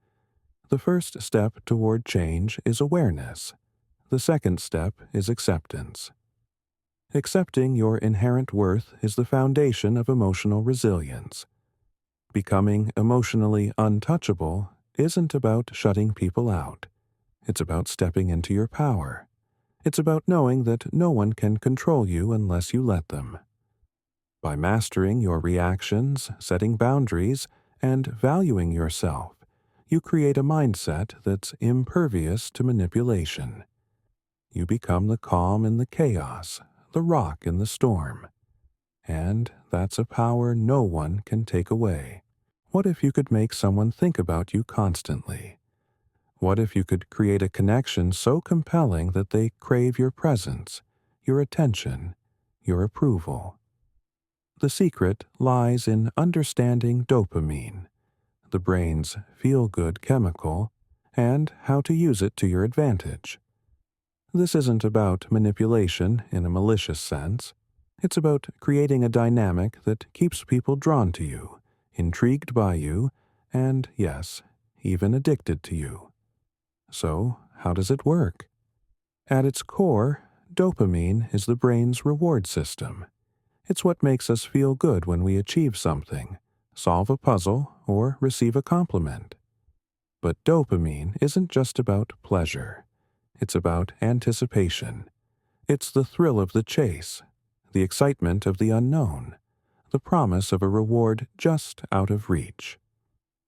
"The first step toward change is awareness. The second step is acceptance." Accepting your inherent worth is the foundation of emotional resilience. Becoming emotionally untouchable isn't about shutting people out. It's about stepping into your power. It's about knowing that no one can control you unless you let them. By mastering your reactions, setting boundaries, and valuing yourself, you create a mindset that's impervious to manipulation. You become the calm in the chaos, the rock in the storm. And that's a power no one can take away. What if you could make someone think about you constantly? What if you could create a connection so compelling that they crave your presence, your attention, your approval? The secret lies in understanding dopamine, the brain's feel-good chemical, and how to use it to your advantage. This isn't about manipulation in a malicious sense. It's about creating a dynamic that keeps people drawn to you, intrigued by you, and, yes, even addicted to you. So, how does it work? At its core, dopamine is the brain's reward system. It's what makes us feel good when we achieve something, solve a puzzle, or receive a compliment. But dopamine isn't just about pleasure. It's about anticipation. It's the thrill of the chase, the excitement of the unknown, the promise of a reward just out of reach.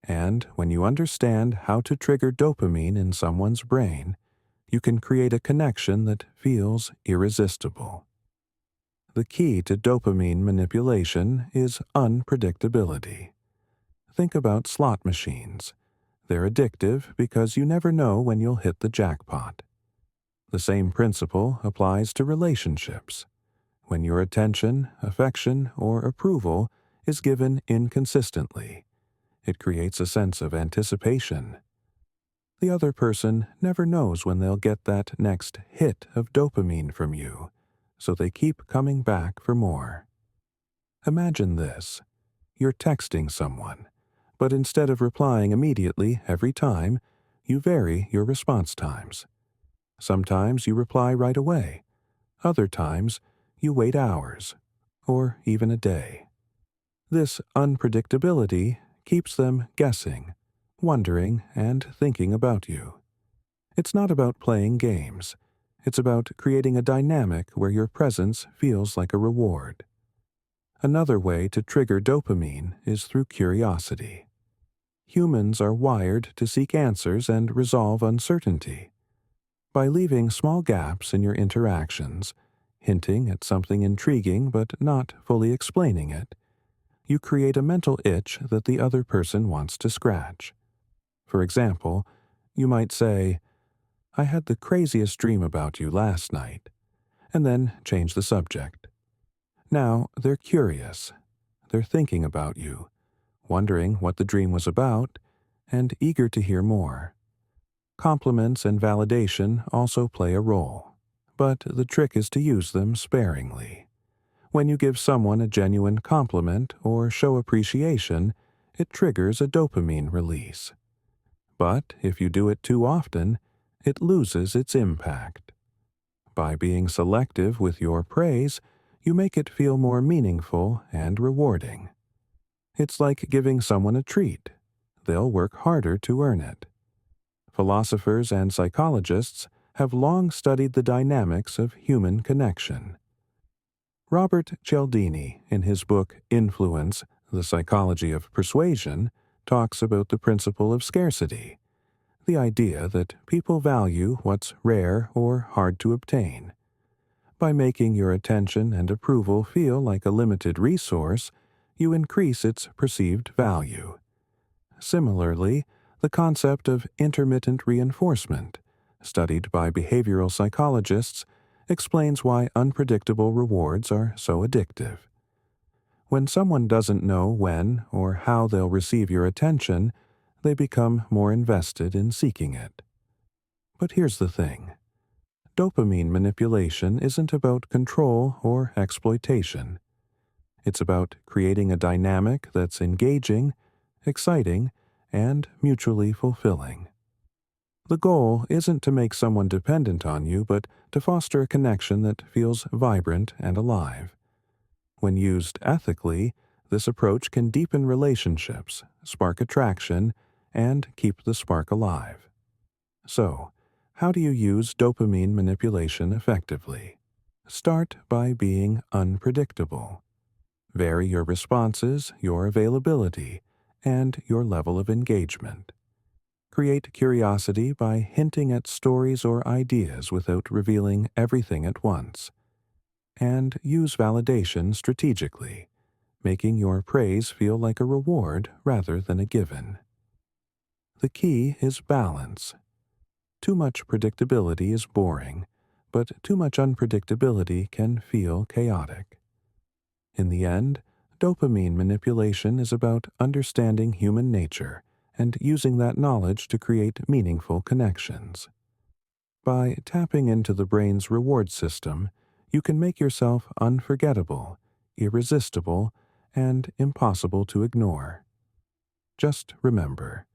And when you understand how to trigger dopamine in someone's brain, you can create a connection that feels irresistible. The key to dopamine manipulation is unpredictability. Think about slot machines. They're addictive because you never know when you'll hit the jackpot. The same principle applies to relationships. When your attention, affection, or approval is given inconsistently, it creates a sense of anticipation. The other person never knows when they'll get that next hit of dopamine from you, so they keep coming back for more. Imagine this. You're texting someone, but instead of replying immediately every time, you vary your response times. Sometimes you reply right away. Other times, you wait hours, or even a day. This unpredictability keeps them guessing, wondering, and thinking about you. It's not about playing games. It's about creating a dynamic where your presence feels like a reward. Another way to trigger dopamine is through curiosity. Humans are wired to seek answers and resolve uncertainty. By leaving small gaps in your interactions, hinting at something intriguing but not fully explaining it, you create a mental itch that the other person wants to scratch. For example, you might say, "I had the craziest dream about you last night," and then change the subject. Now they're curious. They're thinking about you, wondering what the dream was about, and eager to hear more. Compliments and validation also play a role, but the trick is to use them sparingly. When you give someone a genuine compliment or show appreciation, it triggers a dopamine release. But if you do it too often, it loses its impact. By being selective with your praise, you make it feel more meaningful and rewarding. It's like giving someone a treat. They'll work harder to earn it. Philosophers and psychologists have long studied the dynamics of human connection. Robert Cialdini, in his book Influence, The Psychology of Persuasion, talks about the principle of scarcity, the idea that people value what's rare or hard to obtain. By making your attention and approval feel like a limited resource, you increase its perceived value. Similarly, the concept of intermittent reinforcement, studied by behavioral psychologists, explains why unpredictable rewards are so addictive. When someone doesn't know when or how they'll receive your attention, they become more invested in seeking it. But here's the thing. Dopamine manipulation isn't about control or exploitation. It's about creating a dynamic that's engaging, exciting, and mutually fulfilling. The goal isn't to make someone dependent on you, but to foster a connection that feels vibrant and alive. When used ethically, this approach can deepen relationships, spark attraction, and keep the spark alive. So, how do you use dopamine manipulation effectively? Start by being unpredictable. Vary your responses, your availability, and your level of engagement. Create curiosity by hinting at stories or ideas without revealing everything at once. And use validation strategically, making your praise feel like a reward rather than a given. The key is balance. Too much predictability is boring, but too much unpredictability can feel chaotic. In the end, Dopamine manipulation is about understanding human nature and using that knowledge to create meaningful connections. By tapping into the brain's reward system, you can make yourself unforgettable, irresistible, and impossible to ignore. Just remember,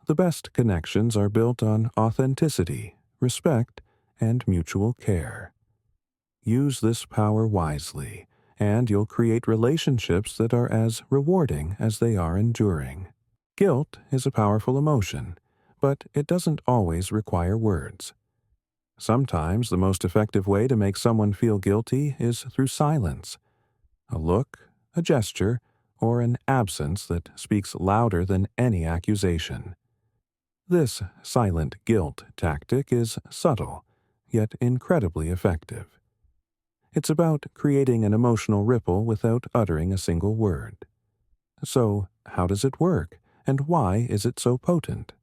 the best connections are built on authenticity, respect, and mutual care. Use this power wisely, and you'll create relationships that are as rewarding as they are enduring. Guilt is a powerful emotion, but it doesn't always require words. Sometimes the most effective way to make someone feel guilty is through silence. A look, a gesture, or an absence that speaks louder than any accusation. This silent guilt tactic is subtle, yet incredibly effective. It's about creating an emotional ripple without uttering a single word. So, how does it work, and why is it so potent?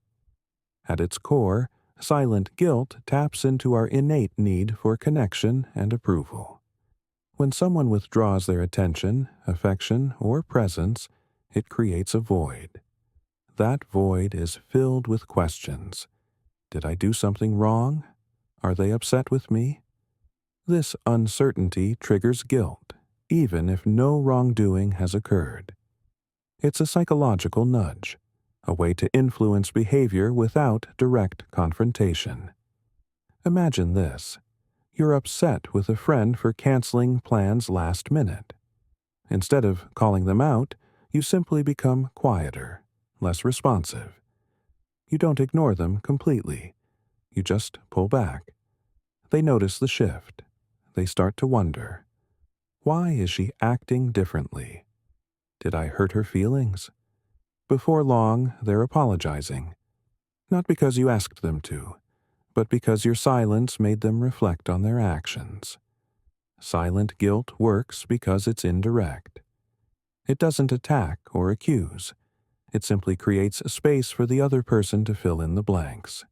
At its core, silent guilt taps into our innate need for connection and approval. When someone withdraws their attention, affection, or presence, it creates a void. That void is filled with questions. Did I do something wrong? Are they upset with me? This uncertainty triggers guilt, even if no wrongdoing has occurred. It's a psychological nudge, a way to influence behavior without direct confrontation. Imagine this. You're upset with a friend for canceling plans last minute. Instead of calling them out, you simply become quieter, less responsive. You don't ignore them completely. You just pull back. They notice the shift. They start to wonder, why is she acting differently? Did I hurt her feelings? Before long, they're apologizing. Not because you asked them to, but because your silence made them reflect on their actions. Silent guilt works because it's indirect. It doesn't attack or accuse. It simply creates a space for the other person to fill in the blanks.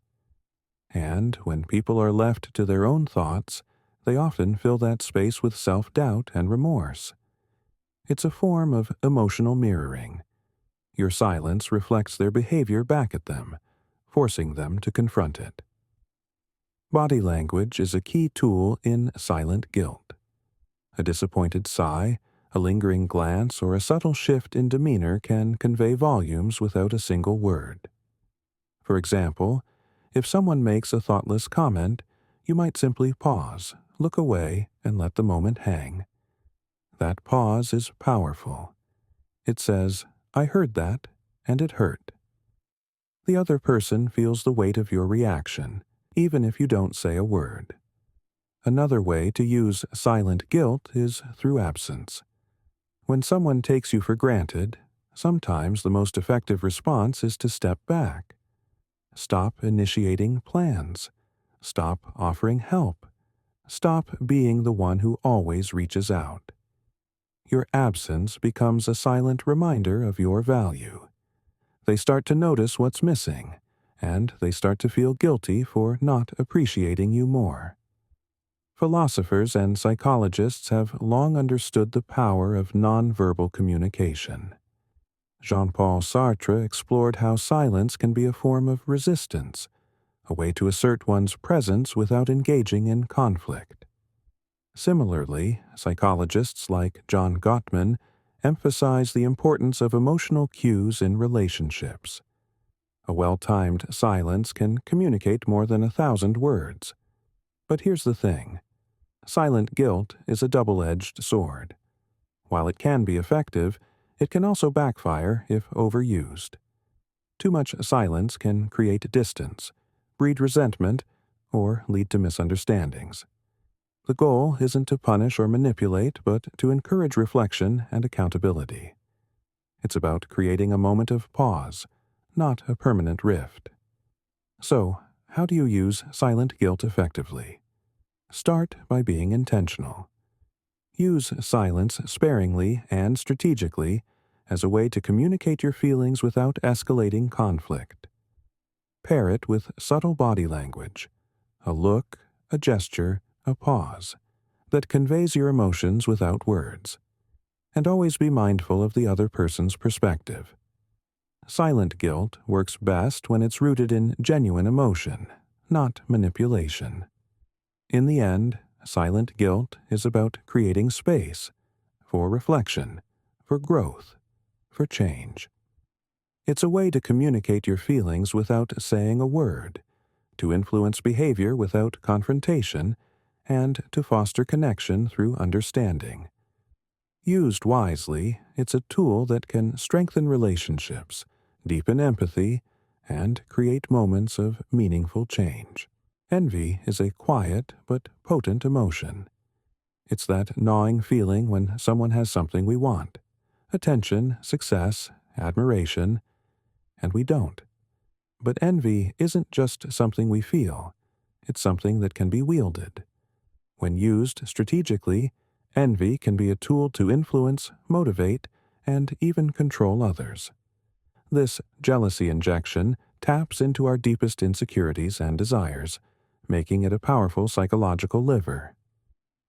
And when people are left to their own thoughts, they often fill that space with self-doubt and remorse. It's a form of emotional mirroring. Your silence reflects their behavior back at them, forcing them to confront it. Body language is a key tool in silent guilt. A disappointed sigh, a lingering glance, or a subtle shift in demeanor can convey volumes without a single word. For example, if someone makes a thoughtless comment, you might simply pause, look away, and let the moment hang. That pause is powerful. It says, I heard that, and it hurt. The other person feels the weight of your reaction, even if you don't say a word. Another way to use silent guilt is through absence. When someone takes you for granted, sometimes the most effective response is to step back. Stop initiating plans. Stop offering help. Stop being the one who always reaches out. Your absence becomes a silent reminder of your value. They start to notice what's missing, and they start to feel guilty for not appreciating you more. Philosophers and psychologists have long understood the power of nonverbal communication. Jean-Paul Sartre explored how silence can be a form of resistance, a way to assert one's presence without engaging in conflict. Similarly, psychologists like John Gottman emphasize the importance of emotional cues in relationships. A well-timed silence can communicate more than 1,000 words. But here's the thing. Silent guilt is a double-edged sword. While it can be effective, it can also backfire if overused. Too much silence can create distance, breed resentment, or lead to misunderstandings. The goal isn't to punish or manipulate, but to encourage reflection and accountability. It's about creating a moment of pause, not a permanent rift. So, how do you use silent guilt effectively? Start by being intentional. Use silence sparingly and strategically as a way to communicate your feelings without escalating conflict. Pair it with subtle body language, a look, a gesture, a pause, that conveys your emotions without words. And always be mindful of the other person's perspective. Silent guilt works best when it's rooted in genuine emotion, not manipulation. In the end, silent guilt is about creating space for reflection, for growth, for change. It's a way to communicate your feelings without saying a word, to influence behavior without confrontation, and to foster connection through understanding. Used wisely, it's a tool that can strengthen relationships, deepen empathy, and create moments of meaningful change. Envy is a quiet but potent emotion. It's that gnawing feeling when someone has something we want: attention, success, admiration, and we don't. But envy isn't just something we feel, it's something that can be wielded. When used strategically, envy can be a tool to influence, motivate, and even control others. This jealousy injection taps into our deepest insecurities and desires, making it a powerful psychological lever.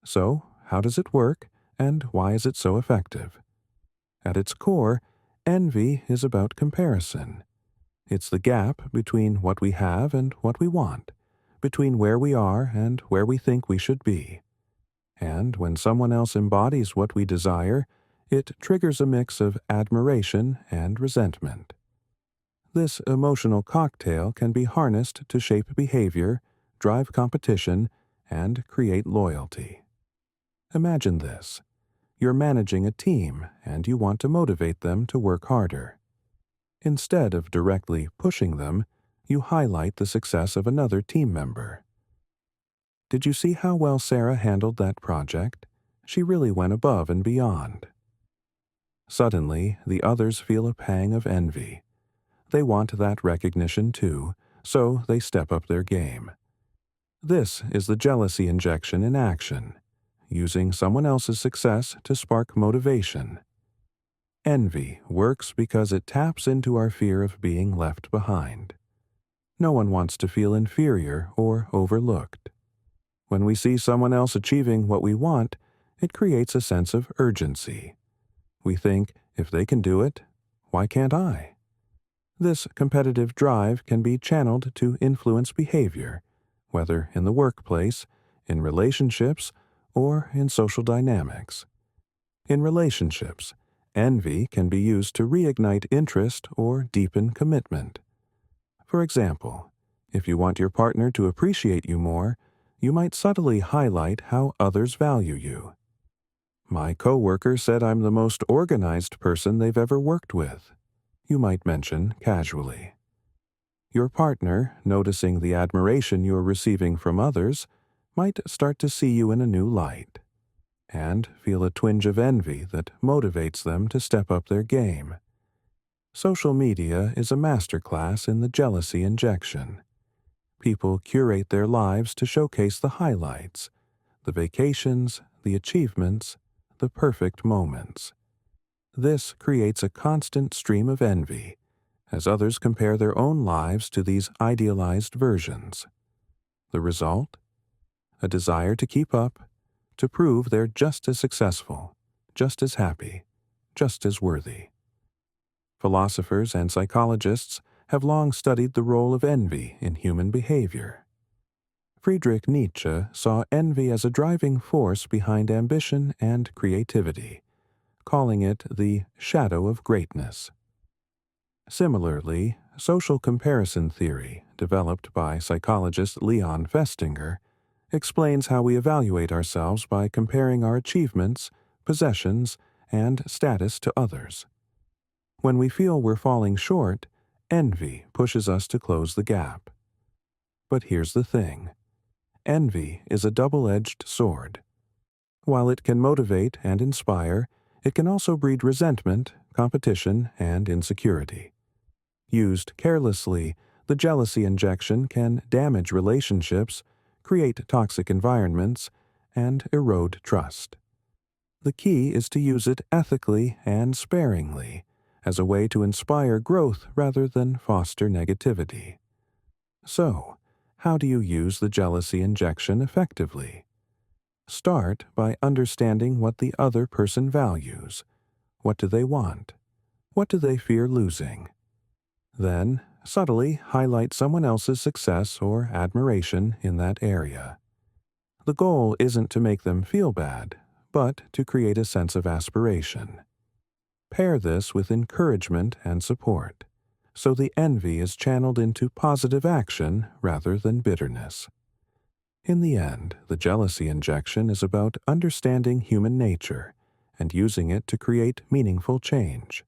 So, how does it work, and why is it so effective? At its core, envy is about comparison. It's the gap between what we have and what we want, between where we are and where we think we should be. And when someone else embodies what we desire, it triggers a mix of admiration and resentment. This emotional cocktail can be harnessed to shape behavior, drive competition, and create loyalty. Imagine this. You're managing a team and you want to motivate them to work harder. Instead of directly pushing them, you highlight the success of another team member. Did you see how well Sarah handled that project? She really went above and beyond. Suddenly, the others feel a pang of envy. They want that recognition too, so they step up their game. This is the jealousy injection in action, using someone else's success to spark motivation. Envy works because it taps into our fear of being left behind. No one wants to feel inferior or overlooked. When we see someone else achieving what we want, it creates a sense of urgency. We think, if they can do it, why can't I? This competitive drive can be channeled to influence behavior, whether in the workplace, in relationships, or in social dynamics. In relationships, envy can be used to reignite interest or deepen commitment. For example, if you want your partner to appreciate you more, you might subtly highlight how others value you. My coworker said I'm the most organized person they've ever worked with, you might mention casually. Your partner, noticing the admiration you're receiving from others, might start to see you in a new light, and feel a twinge of envy that motivates them to step up their game. Social media is a masterclass in the jealousy injection. People curate their lives to showcase the highlights, the vacations, the achievements, the perfect moments. This creates a constant stream of envy, as others compare their own lives to these idealized versions. The result? A desire to keep up, to prove they're just as successful, just as happy, just as worthy. Philosophers and psychologists have long studied the role of envy in human behavior. Friedrich Nietzsche saw envy as a driving force behind ambition and creativity, calling it the shadow of greatness. Similarly, social comparison theory, developed by psychologist Leon Festinger, explains how we evaluate ourselves by comparing our achievements, possessions, and status to others. When we feel we're falling short, envy pushes us to close the gap. But here's the thing. Envy is a double-edged sword. While it can motivate and inspire, it can also breed resentment, competition, and insecurity. Used carelessly, the jealousy injection can damage relationships, create toxic environments, and erode trust. The key is to use it ethically and sparingly, as a way to inspire growth rather than foster negativity. So, how do you use the jealousy injection effectively? Start by understanding what the other person values. What do they want? What do they fear losing? Then, subtly highlight someone else's success or admiration in that area. The goal isn't to make them feel bad, but to create a sense of aspiration. Pair this with encouragement and support, so the envy is channeled into positive action rather than bitterness. In the end, the jealousy injection is about understanding human nature and using it to create meaningful change.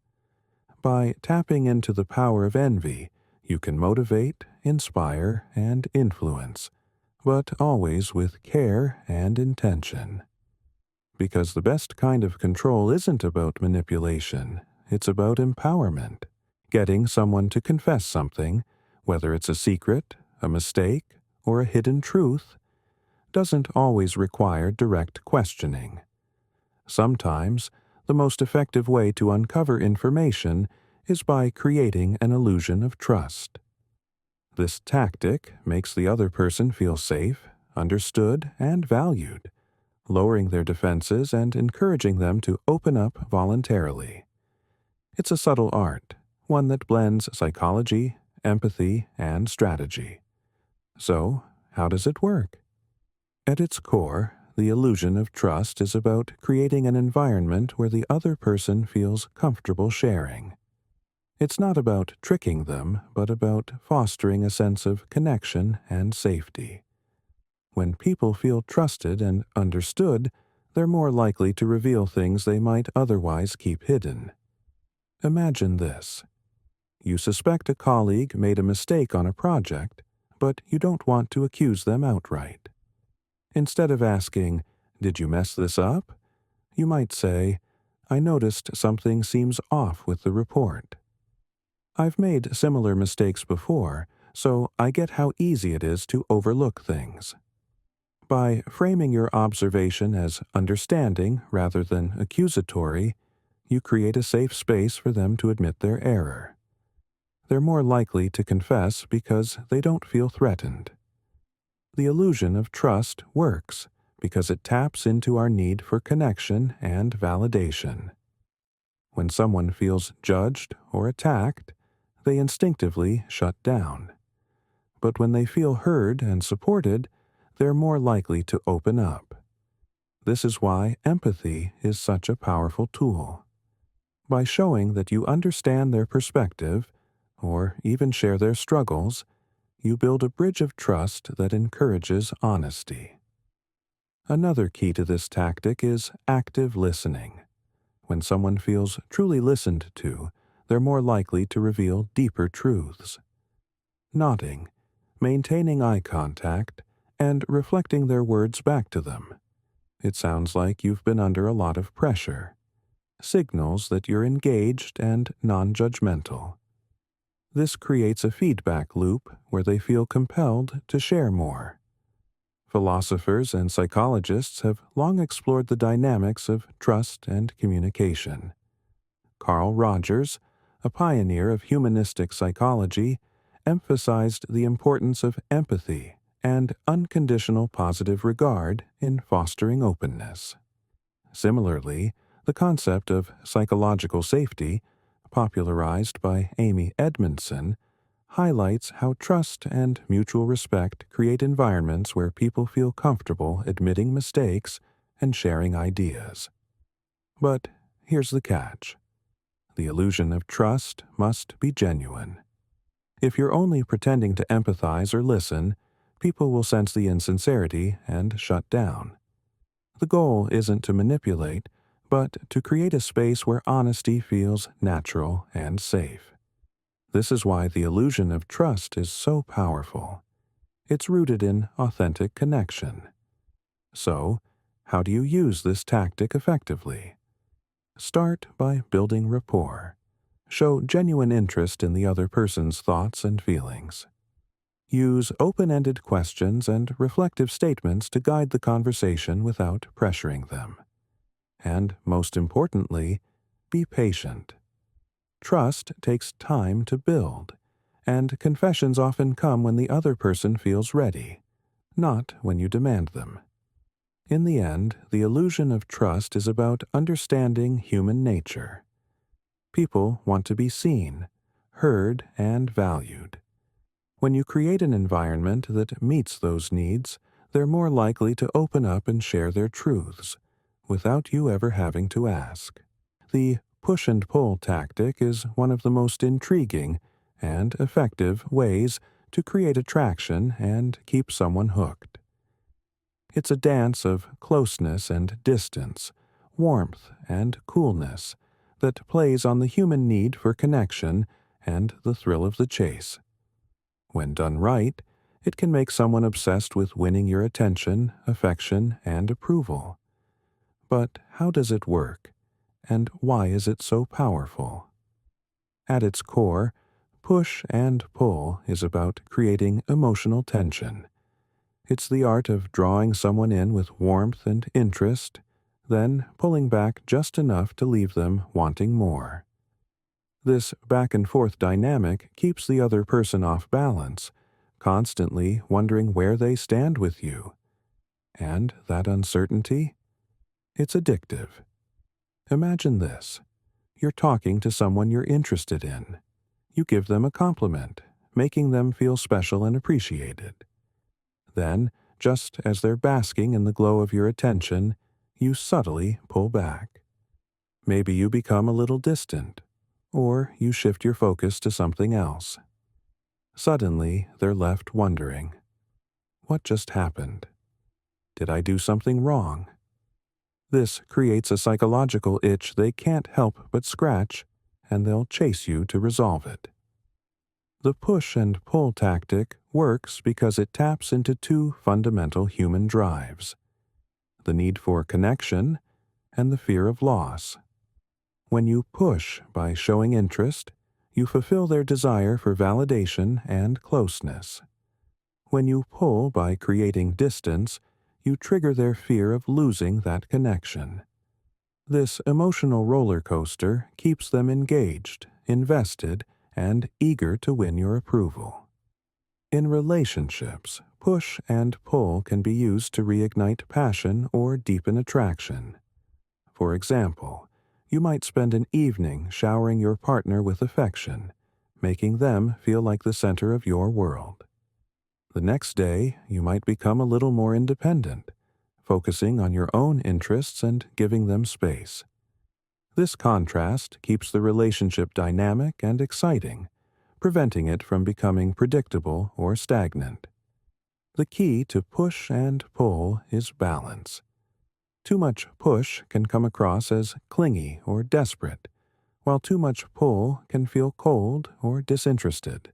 By tapping into the power of envy, you can motivate, inspire, and influence, but always with care and intention. Because the best kind of control isn't about manipulation, it's about empowerment. Getting someone to confess something, whether it's a secret, a mistake, or a hidden truth, doesn't always require direct questioning. Sometimes, the most effective way to uncover information is by creating an illusion of trust. This tactic makes the other person feel safe, understood, and valued, lowering their defenses and encouraging them to open up voluntarily. It's a subtle art, one that blends psychology, empathy, and strategy. So, how does it work? At its core, the illusion of trust is about creating an environment where the other person feels comfortable sharing. It's not about tricking them, but about fostering a sense of connection and safety. When people feel trusted and understood, they're more likely to reveal things they might otherwise keep hidden. Imagine this. You suspect a colleague made a mistake on a project, but you don't want to accuse them outright. Instead of asking, "Did you mess this up?" you might say, "I noticed something seems off with the report. I've made similar mistakes before, so I get how easy it is to overlook things." By framing your observation as understanding rather than accusatory, you create a safe space for them to admit their error. They're more likely to confess because they don't feel threatened. The illusion of trust works because it taps into our need for connection and validation. When someone feels judged or attacked, they instinctively shut down. But when they feel heard and supported, they're more likely to open up. This is why empathy is such a powerful tool. By showing that you understand their perspective, or even share their struggles, you build a bridge of trust that encourages honesty. Another key to this tactic is active listening. When someone feels truly listened to, they're more likely to reveal deeper truths. Nodding, maintaining eye contact, and reflecting their words back to them. It sounds like you've been under a lot of pressure. Signals that you're engaged and non-judgmental. This creates a feedback loop where they feel compelled to share more. Philosophers and psychologists have long explored the dynamics of trust and communication. Carl Rogers, a pioneer of humanistic psychology, emphasized the importance of empathy and unconditional positive regard in fostering openness. Similarly, the concept of psychological safety, popularized by Amy Edmondson, highlights how trust and mutual respect create environments where people feel comfortable admitting mistakes and sharing ideas. But here's the catch. The illusion of trust must be genuine. If you're only pretending to empathize or listen, people will sense the insincerity and shut down. The goal isn't to manipulate, but to create a space where honesty feels natural and safe. This is why the illusion of trust is so powerful. It's rooted in authentic connection. So, how do you use this tactic effectively? Start by building rapport. Show genuine interest in the other person's thoughts and feelings. Use open-ended questions and reflective statements to guide the conversation without pressuring them. And, most importantly, be patient. Trust takes time to build, and confessions often come when the other person feels ready, not when you demand them. In the end, the illusion of trust is about understanding human nature People want to be seen, heard, and valued. When you create an environment that meets those needs, they're more likely to open up and share their truths, without you ever having to ask. The push and pull tactic is one of the most intriguing and effective ways to create attraction and keep someone hooked. It's a dance of closeness and distance, warmth and coolness, that plays on the human need for connection and the thrill of the chase. When done right, it can make someone obsessed with winning your attention, affection, and approval. But how does it work, and why is it so powerful? At its core, push and pull is about creating emotional tension. It's the art of drawing someone in with warmth and interest, then pulling back just enough to leave them wanting more. This back-and-forth dynamic keeps the other person off balance, constantly wondering where they stand with you. And that uncertainty? It's addictive. Imagine this. You're talking to someone you're interested in. You give them a compliment, making them feel special and appreciated. Then, just as they're basking in the glow of your attention, you subtly pull back. Maybe you become a little distant, or you shift your focus to something else. Suddenly, they're left wondering, what just happened? Did I do something wrong? This creates a psychological itch they can't help but scratch, and they'll chase you to resolve it. The push and pull tactic works because it taps into two fundamental human drives: the need for connection and the fear of loss. When you push by showing interest, you fulfill their desire for validation and closeness. When you pull by creating distance, you trigger their fear of losing that connection. This emotional roller coaster keeps them engaged, invested, and eager to win your approval. In relationships, push and pull can be used to reignite passion or deepen attraction. For example, you might spend an evening showering your partner with affection, making them feel like the center of your world. The next day, you might become a little more independent, focusing on your own interests and giving them space. This contrast keeps the relationship dynamic and exciting, preventing it from becoming predictable or stagnant. The key to push and pull is balance. Too much push can come across as clingy or desperate, while too much pull can feel cold or disinterested.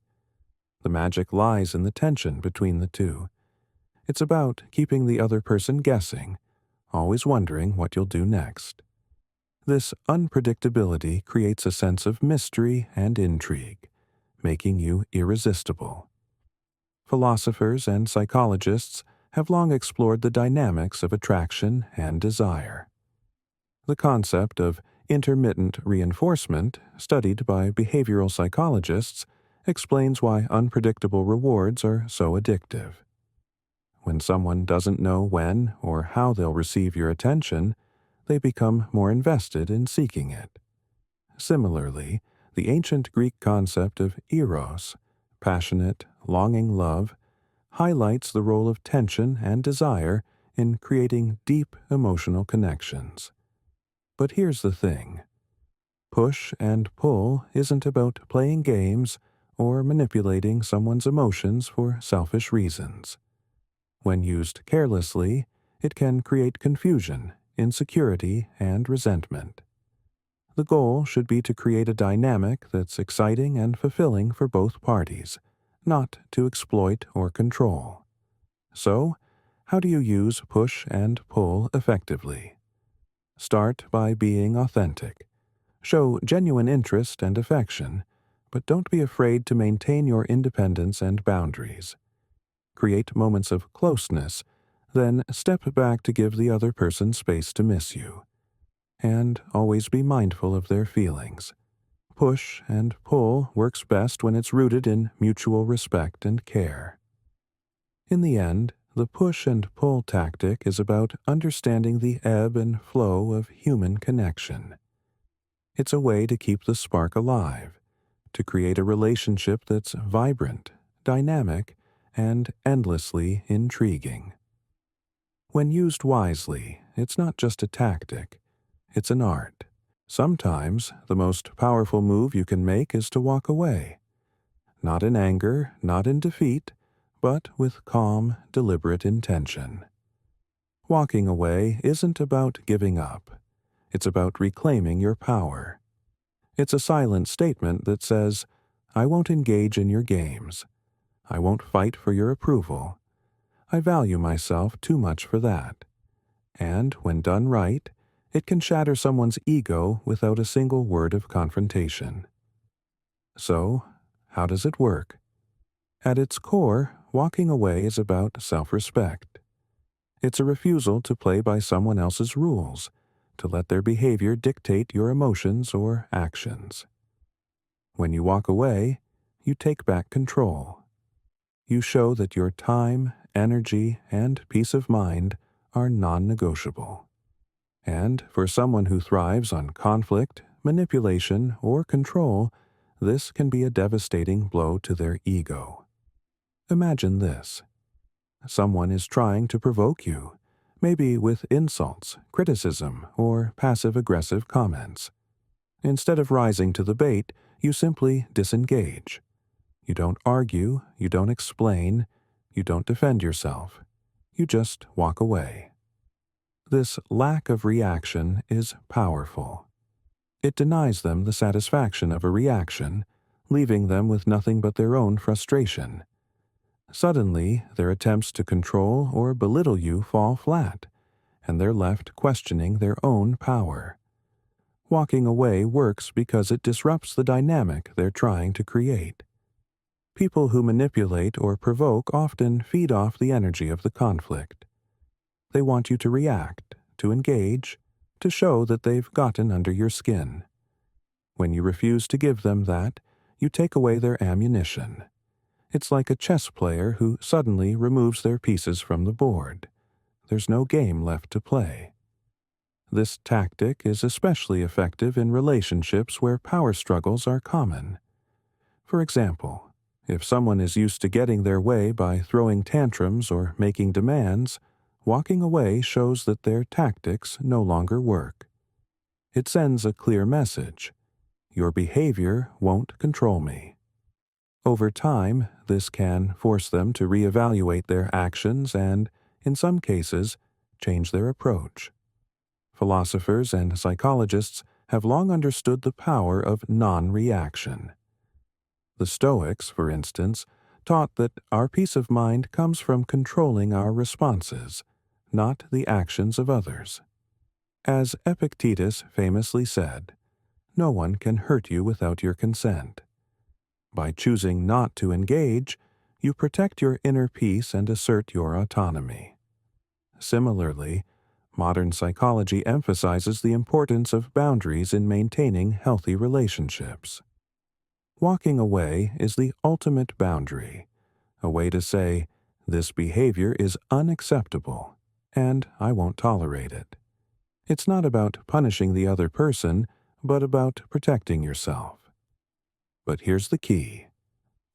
The magic lies in the tension between the two. It's about keeping the other person guessing, always wondering what you'll do next. This unpredictability creates a sense of mystery and intrigue, making you irresistible. Philosophers and psychologists have long explored the dynamics of attraction and desire. The concept of intermittent reinforcement, studied by behavioral psychologists, explains why unpredictable rewards are so addictive. When someone doesn't know when or how they'll receive your attention, they become more invested in seeking it. Similarly, the ancient Greek concept of eros, passionate, longing love, highlights the role of tension and desire in creating deep emotional connections. But here's the thing. Push and pull isn't about playing games or manipulating someone's emotions for selfish reasons. When used carelessly, it can create confusion, insecurity, and resentment. The goal should be to create a dynamic that's exciting and fulfilling for both parties, not to exploit or control. So, how do you use push and pull effectively? Start by being authentic. Show genuine interest and affection, but don't be afraid to maintain your independence and boundaries. Create moments of closeness, then step back to give the other person space to miss you. And always be mindful of their feelings. Push and pull works best when it's rooted in mutual respect and care. In the end, the push and pull tactic is about understanding the ebb and flow of human connection. It's a way to keep the spark alive, to create a relationship that's vibrant, dynamic, and endlessly intriguing. When used wisely, it's not just a tactic, it's an art. Sometimes the most powerful move you can make is to walk away. Not in anger, not in defeat, but with calm, deliberate intention. Walking away isn't about giving up. It's about reclaiming your power. It's a silent statement that says, I won't engage in your games. I won't fight for your approval. I value myself too much for that. And when done right, it can shatter someone's ego without a single word of confrontation. So, how does it work? At its core, walking away is about self-respect. It's a refusal to play by someone else's rules, to let their behavior dictate your emotions or actions. When you walk away, you take back control. You show that your time, energy, and peace of mind are non-negotiable. And for someone who thrives on conflict, manipulation, or control, this can be a devastating blow to their ego. Imagine this. Someone is trying to provoke you, maybe with insults, criticism, or passive-aggressive comments. Instead of rising to the bait, you simply disengage. You don't argue, you don't explain, you don't defend yourself. You just walk away. This lack of reaction is powerful. It denies them the satisfaction of a reaction, leaving them with nothing but their own frustration. Suddenly, their attempts to control or belittle you fall flat, and they're left questioning their own power. Walking away works because it disrupts the dynamic they're trying to create. People who manipulate or provoke often feed off the energy of the conflict. They want you to react, to engage, to show that they've gotten under your skin. When you refuse to give them that, you take away their ammunition. It's like a chess player who suddenly removes their pieces from the board. There's no game left to play. This tactic is especially effective in relationships where power struggles are common. For example, if someone is used to getting their way by throwing tantrums or making demands, walking away shows that their tactics no longer work. It sends a clear message. Your behavior won't control me. Over time, this can force them to reevaluate their actions and, in some cases, change their approach. Philosophers and psychologists have long understood the power of non-reaction. The Stoics, for instance, taught that our peace of mind comes from controlling our responses, not the actions of others. As Epictetus famously said, no one can hurt you without your consent. By choosing not to engage, you protect your inner peace and assert your autonomy. Similarly, modern psychology emphasizes the importance of boundaries in maintaining healthy relationships. Walking away is the ultimate boundary, a way to say, this behavior is unacceptable, and I won't tolerate it. It's not about punishing the other person, but about protecting yourself. But here's the key.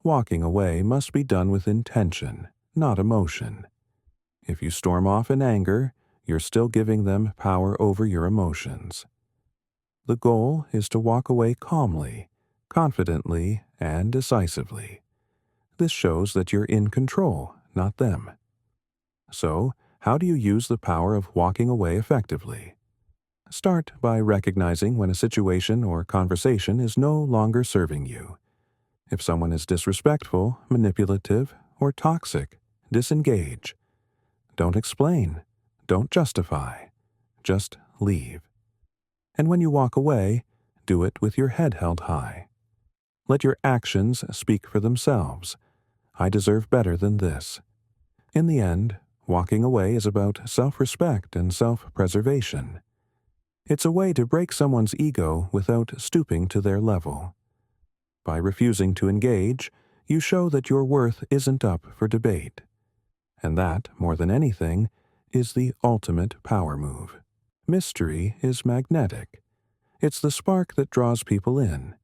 Walking away must be done with intention, not emotion. If you storm off in anger, you're still giving them power over your emotions. The goal is to walk away calmly, confidently, and decisively. This shows that you're in control, not them. So, how do you use the power of walking away effectively? Start by recognizing when a situation or conversation is no longer serving you. If someone is disrespectful, manipulative, or toxic, disengage. Don't explain. Don't justify. Just leave. And when you walk away, do it with your head held high. Let your actions speak for themselves. I deserve better than this. In the end, walking away is about self-respect and self-preservation. It's a way to break someone's ego without stooping to their level. By refusing to engage, you show that your worth isn't up for debate. And that, more than anything, is the ultimate power move. Mystery is magnetic. It's the spark that draws people in,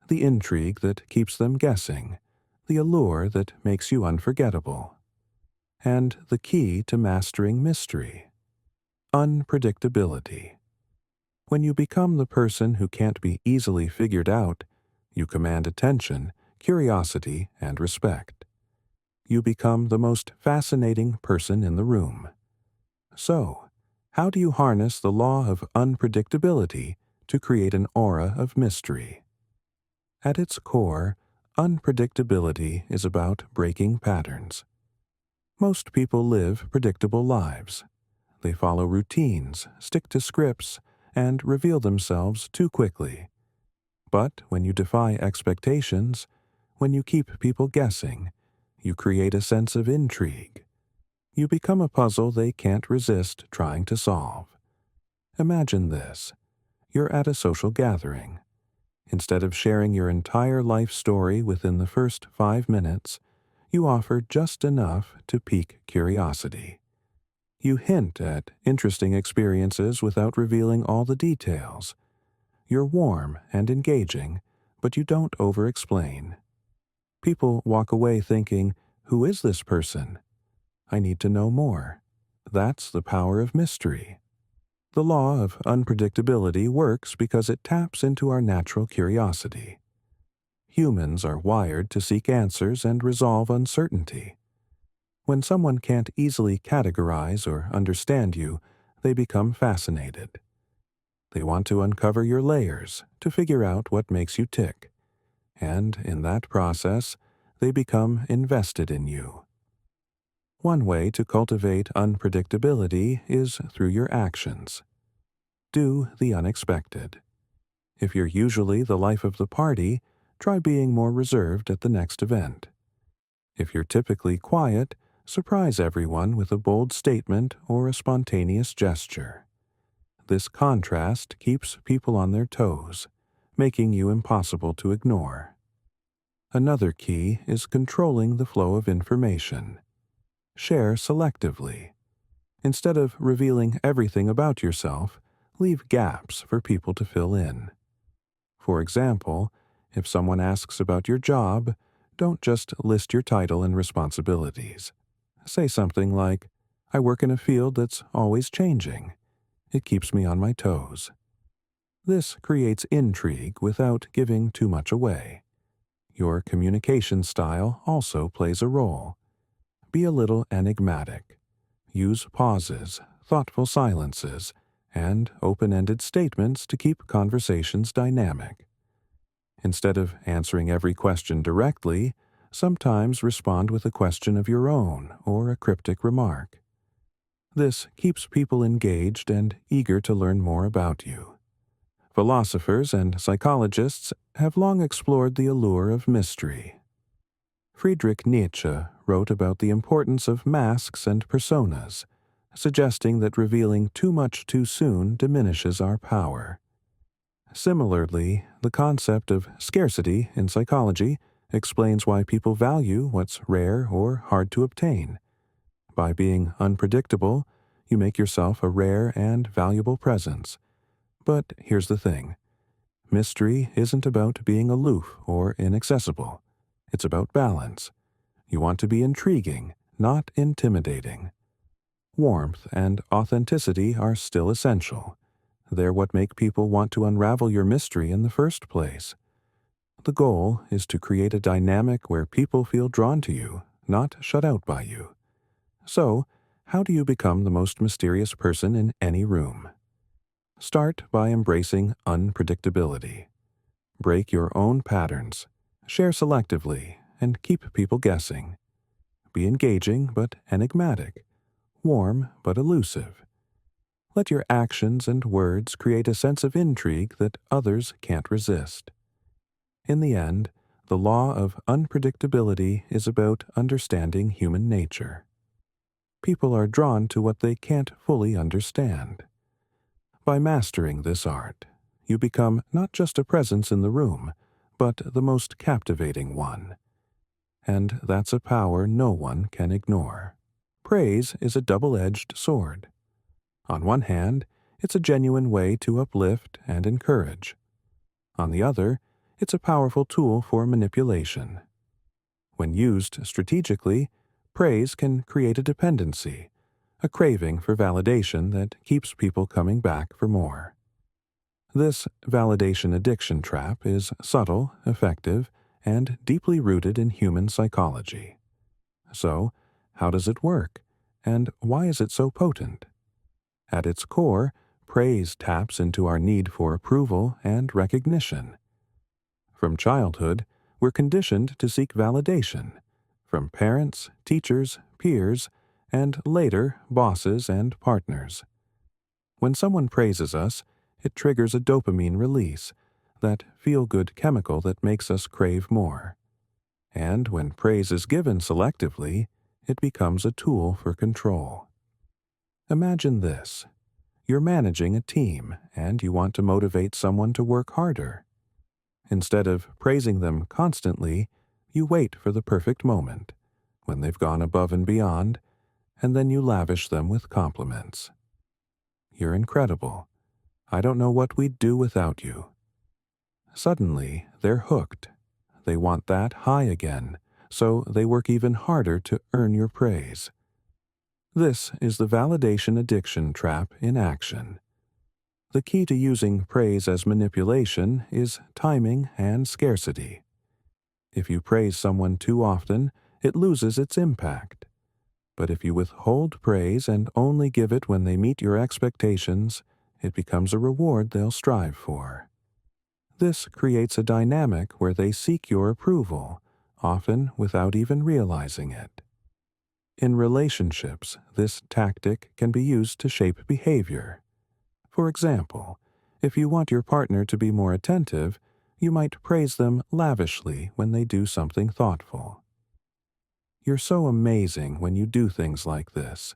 the intrigue that keeps them guessing, the allure that makes you unforgettable. And the key to mastering mystery: unpredictability. When you become the person who can't be easily figured out, you command attention, curiosity, and respect. You become the most fascinating person in the room. So, how do you harness the law of unpredictability to create an aura of mystery? At its core, unpredictability is about breaking patterns. Most people live predictable lives. They follow routines, stick to scripts, and reveal themselves too quickly. But when you defy expectations, when you keep people guessing, you create a sense of intrigue. You become a puzzle they can't resist trying to solve. Imagine this. You're at a social gathering. Instead of sharing your entire life story within the first 5 minutes, you offer just enough to pique curiosity. You hint at interesting experiences without revealing all the details. You're warm and engaging, but you don't over-explain. People walk away thinking, "Who is this person? I need to know more." That's the power of mystery. The law of unpredictability works because it taps into our natural curiosity. Humans are wired to seek answers and resolve uncertainty. When someone can't easily categorize or understand you, they become fascinated. They want to uncover your layers, to figure out what makes you tick. And in that process, they become invested in you. One way to cultivate unpredictability is through your actions. Do the unexpected. If you're usually the life of the party, try being more reserved at the next event. If you're typically quiet, surprise everyone with a bold statement or a spontaneous gesture. This contrast keeps people on their toes, making you impossible to ignore. Another key is controlling the flow of information. Share selectively. Instead of revealing everything about yourself, leave gaps for people to fill in. For example, if someone asks about your job, don't just list your title and responsibilities. Say something like, "I work in a field that's always changing. It keeps me on my toes." This creates intrigue without giving too much away. Your communication style also plays a role. Be a little enigmatic. Use pauses, thoughtful silences, and open-ended statements to keep conversations dynamic. Instead of answering every question directly, sometimes respond with a question of your own or a cryptic remark. This keeps people engaged and eager to learn more about you. Philosophers and psychologists have long explored the allure of mystery. Friedrich Nietzsche wrote about the importance of masks and personas, suggesting that revealing too much too soon diminishes our power. Similarly, the concept of scarcity in psychology explains why people value what's rare or hard to obtain. By being unpredictable, you make yourself a rare and valuable presence. But here's the thing. Mystery isn't about being aloof or inaccessible. It's about balance. You want to be intriguing, not intimidating. Warmth and authenticity are still essential. They're what make people want to unravel your mystery in the first place. The goal is to create a dynamic where people feel drawn to you, not shut out by you. So, how do you become the most mysterious person in any room? Start by embracing unpredictability. Break your own patterns, share selectively, and keep people guessing. Be engaging but enigmatic, warm but elusive. Let your actions and words create a sense of intrigue that others can't resist. In the end, the law of unpredictability is about understanding human nature. People are drawn to what they can't fully understand. By mastering this art, you become not just a presence in the room, but the most captivating one. And that's a power no one can ignore. Praise is a double-edged sword. On one hand, it's a genuine way to uplift and encourage. On the other, it's a powerful tool for manipulation. When used strategically, praise can create a dependency, a craving for validation that keeps people coming back for more. This validation addiction trap is subtle, effective, and deeply rooted in human psychology. So, how does it work, and why is it so potent? At its core, praise taps into our need for approval and recognition. From childhood, we're conditioned to seek validation from parents, teachers, peers, and later, bosses and partners. When someone praises us, it triggers a dopamine release, that feel-good chemical that makes us crave more. And when praise is given selectively, it becomes a tool for control. Imagine this. You're managing a team, and you want to motivate someone to work harder. Instead of praising them constantly, you wait for the perfect moment, when they've gone above and beyond, and then you lavish them with compliments. You're incredible. I don't know what we'd do without you. Suddenly, they're hooked. They want that high again, so they work even harder to earn your praise. This is the validation addiction trap in action. The key to using praise as manipulation is timing and scarcity. If you praise someone too often, it loses its impact. But if you withhold praise and only give it when they meet your expectations, it becomes a reward they'll strive for. This creates a dynamic where they seek your approval, often without even realizing it. In relationships, this tactic can be used to shape behavior. For example, if you want your partner to be more attentive, you might praise them lavishly when they do something thoughtful. You're so amazing when you do things like this.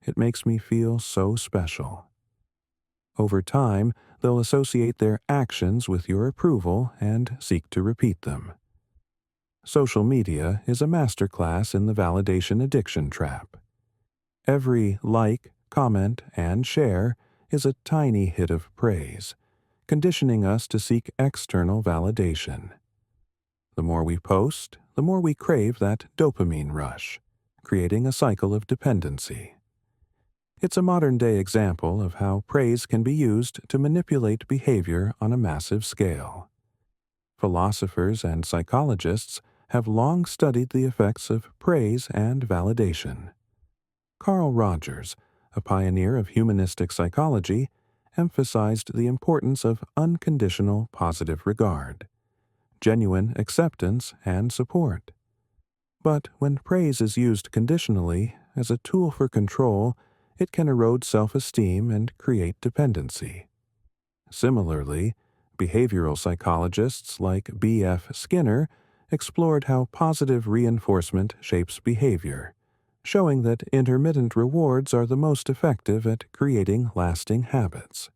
It makes me feel so special. Over time, they'll associate their actions with your approval and seek to repeat them. Social media is a masterclass in the validation addiction trap. Every like, comment, and share is a tiny hit of praise, conditioning us to seek external validation. The more we post, the more we crave that dopamine rush, creating a cycle of dependency. It's a modern-day example of how praise can be used to manipulate behavior on a massive scale. Philosophers and psychologists have long studied the effects of praise and validation. Carl Rogers, a pioneer of humanistic psychology, emphasized the importance of unconditional positive regard, genuine acceptance and support. But when praise is used conditionally, as a tool for control, it can erode self-esteem and create dependency. Similarly, behavioral psychologists like B.F. Skinner explored how positive reinforcement shapes behavior, showing that intermittent rewards are the most effective at creating lasting habits.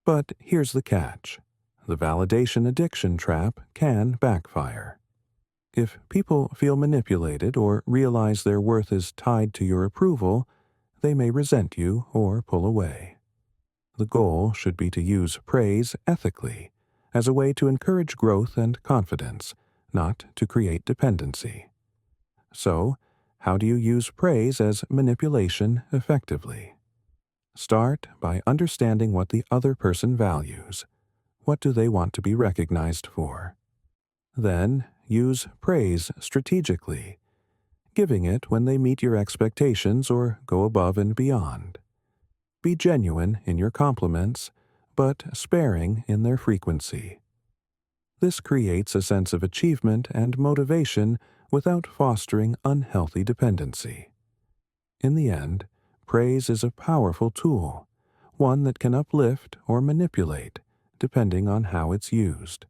But here's the catch. The validation addiction trap can backfire. If people feel manipulated or realize their worth is tied to your approval, they may resent you or pull away. The goal should be to use praise ethically, as a way to encourage growth and confidence, not to create dependency. So, how do you use praise as manipulation effectively? Start by understanding what the other person values. What do they want to be recognized for? Then, use praise strategically, giving it when they meet your expectations or go above and beyond. Be genuine in your compliments, but sparing in their frequency. This creates a sense of achievement and motivation without fostering unhealthy dependency. In the end, praise is a powerful tool, one that can uplift or manipulate, depending on how it's used.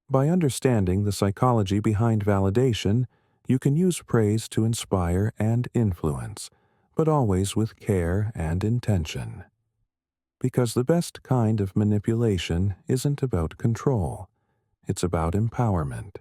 By understanding the psychology behind validation, you can use praise to inspire and influence, but always with care and intention. Because the best kind of manipulation isn't about control, it's about empowerment.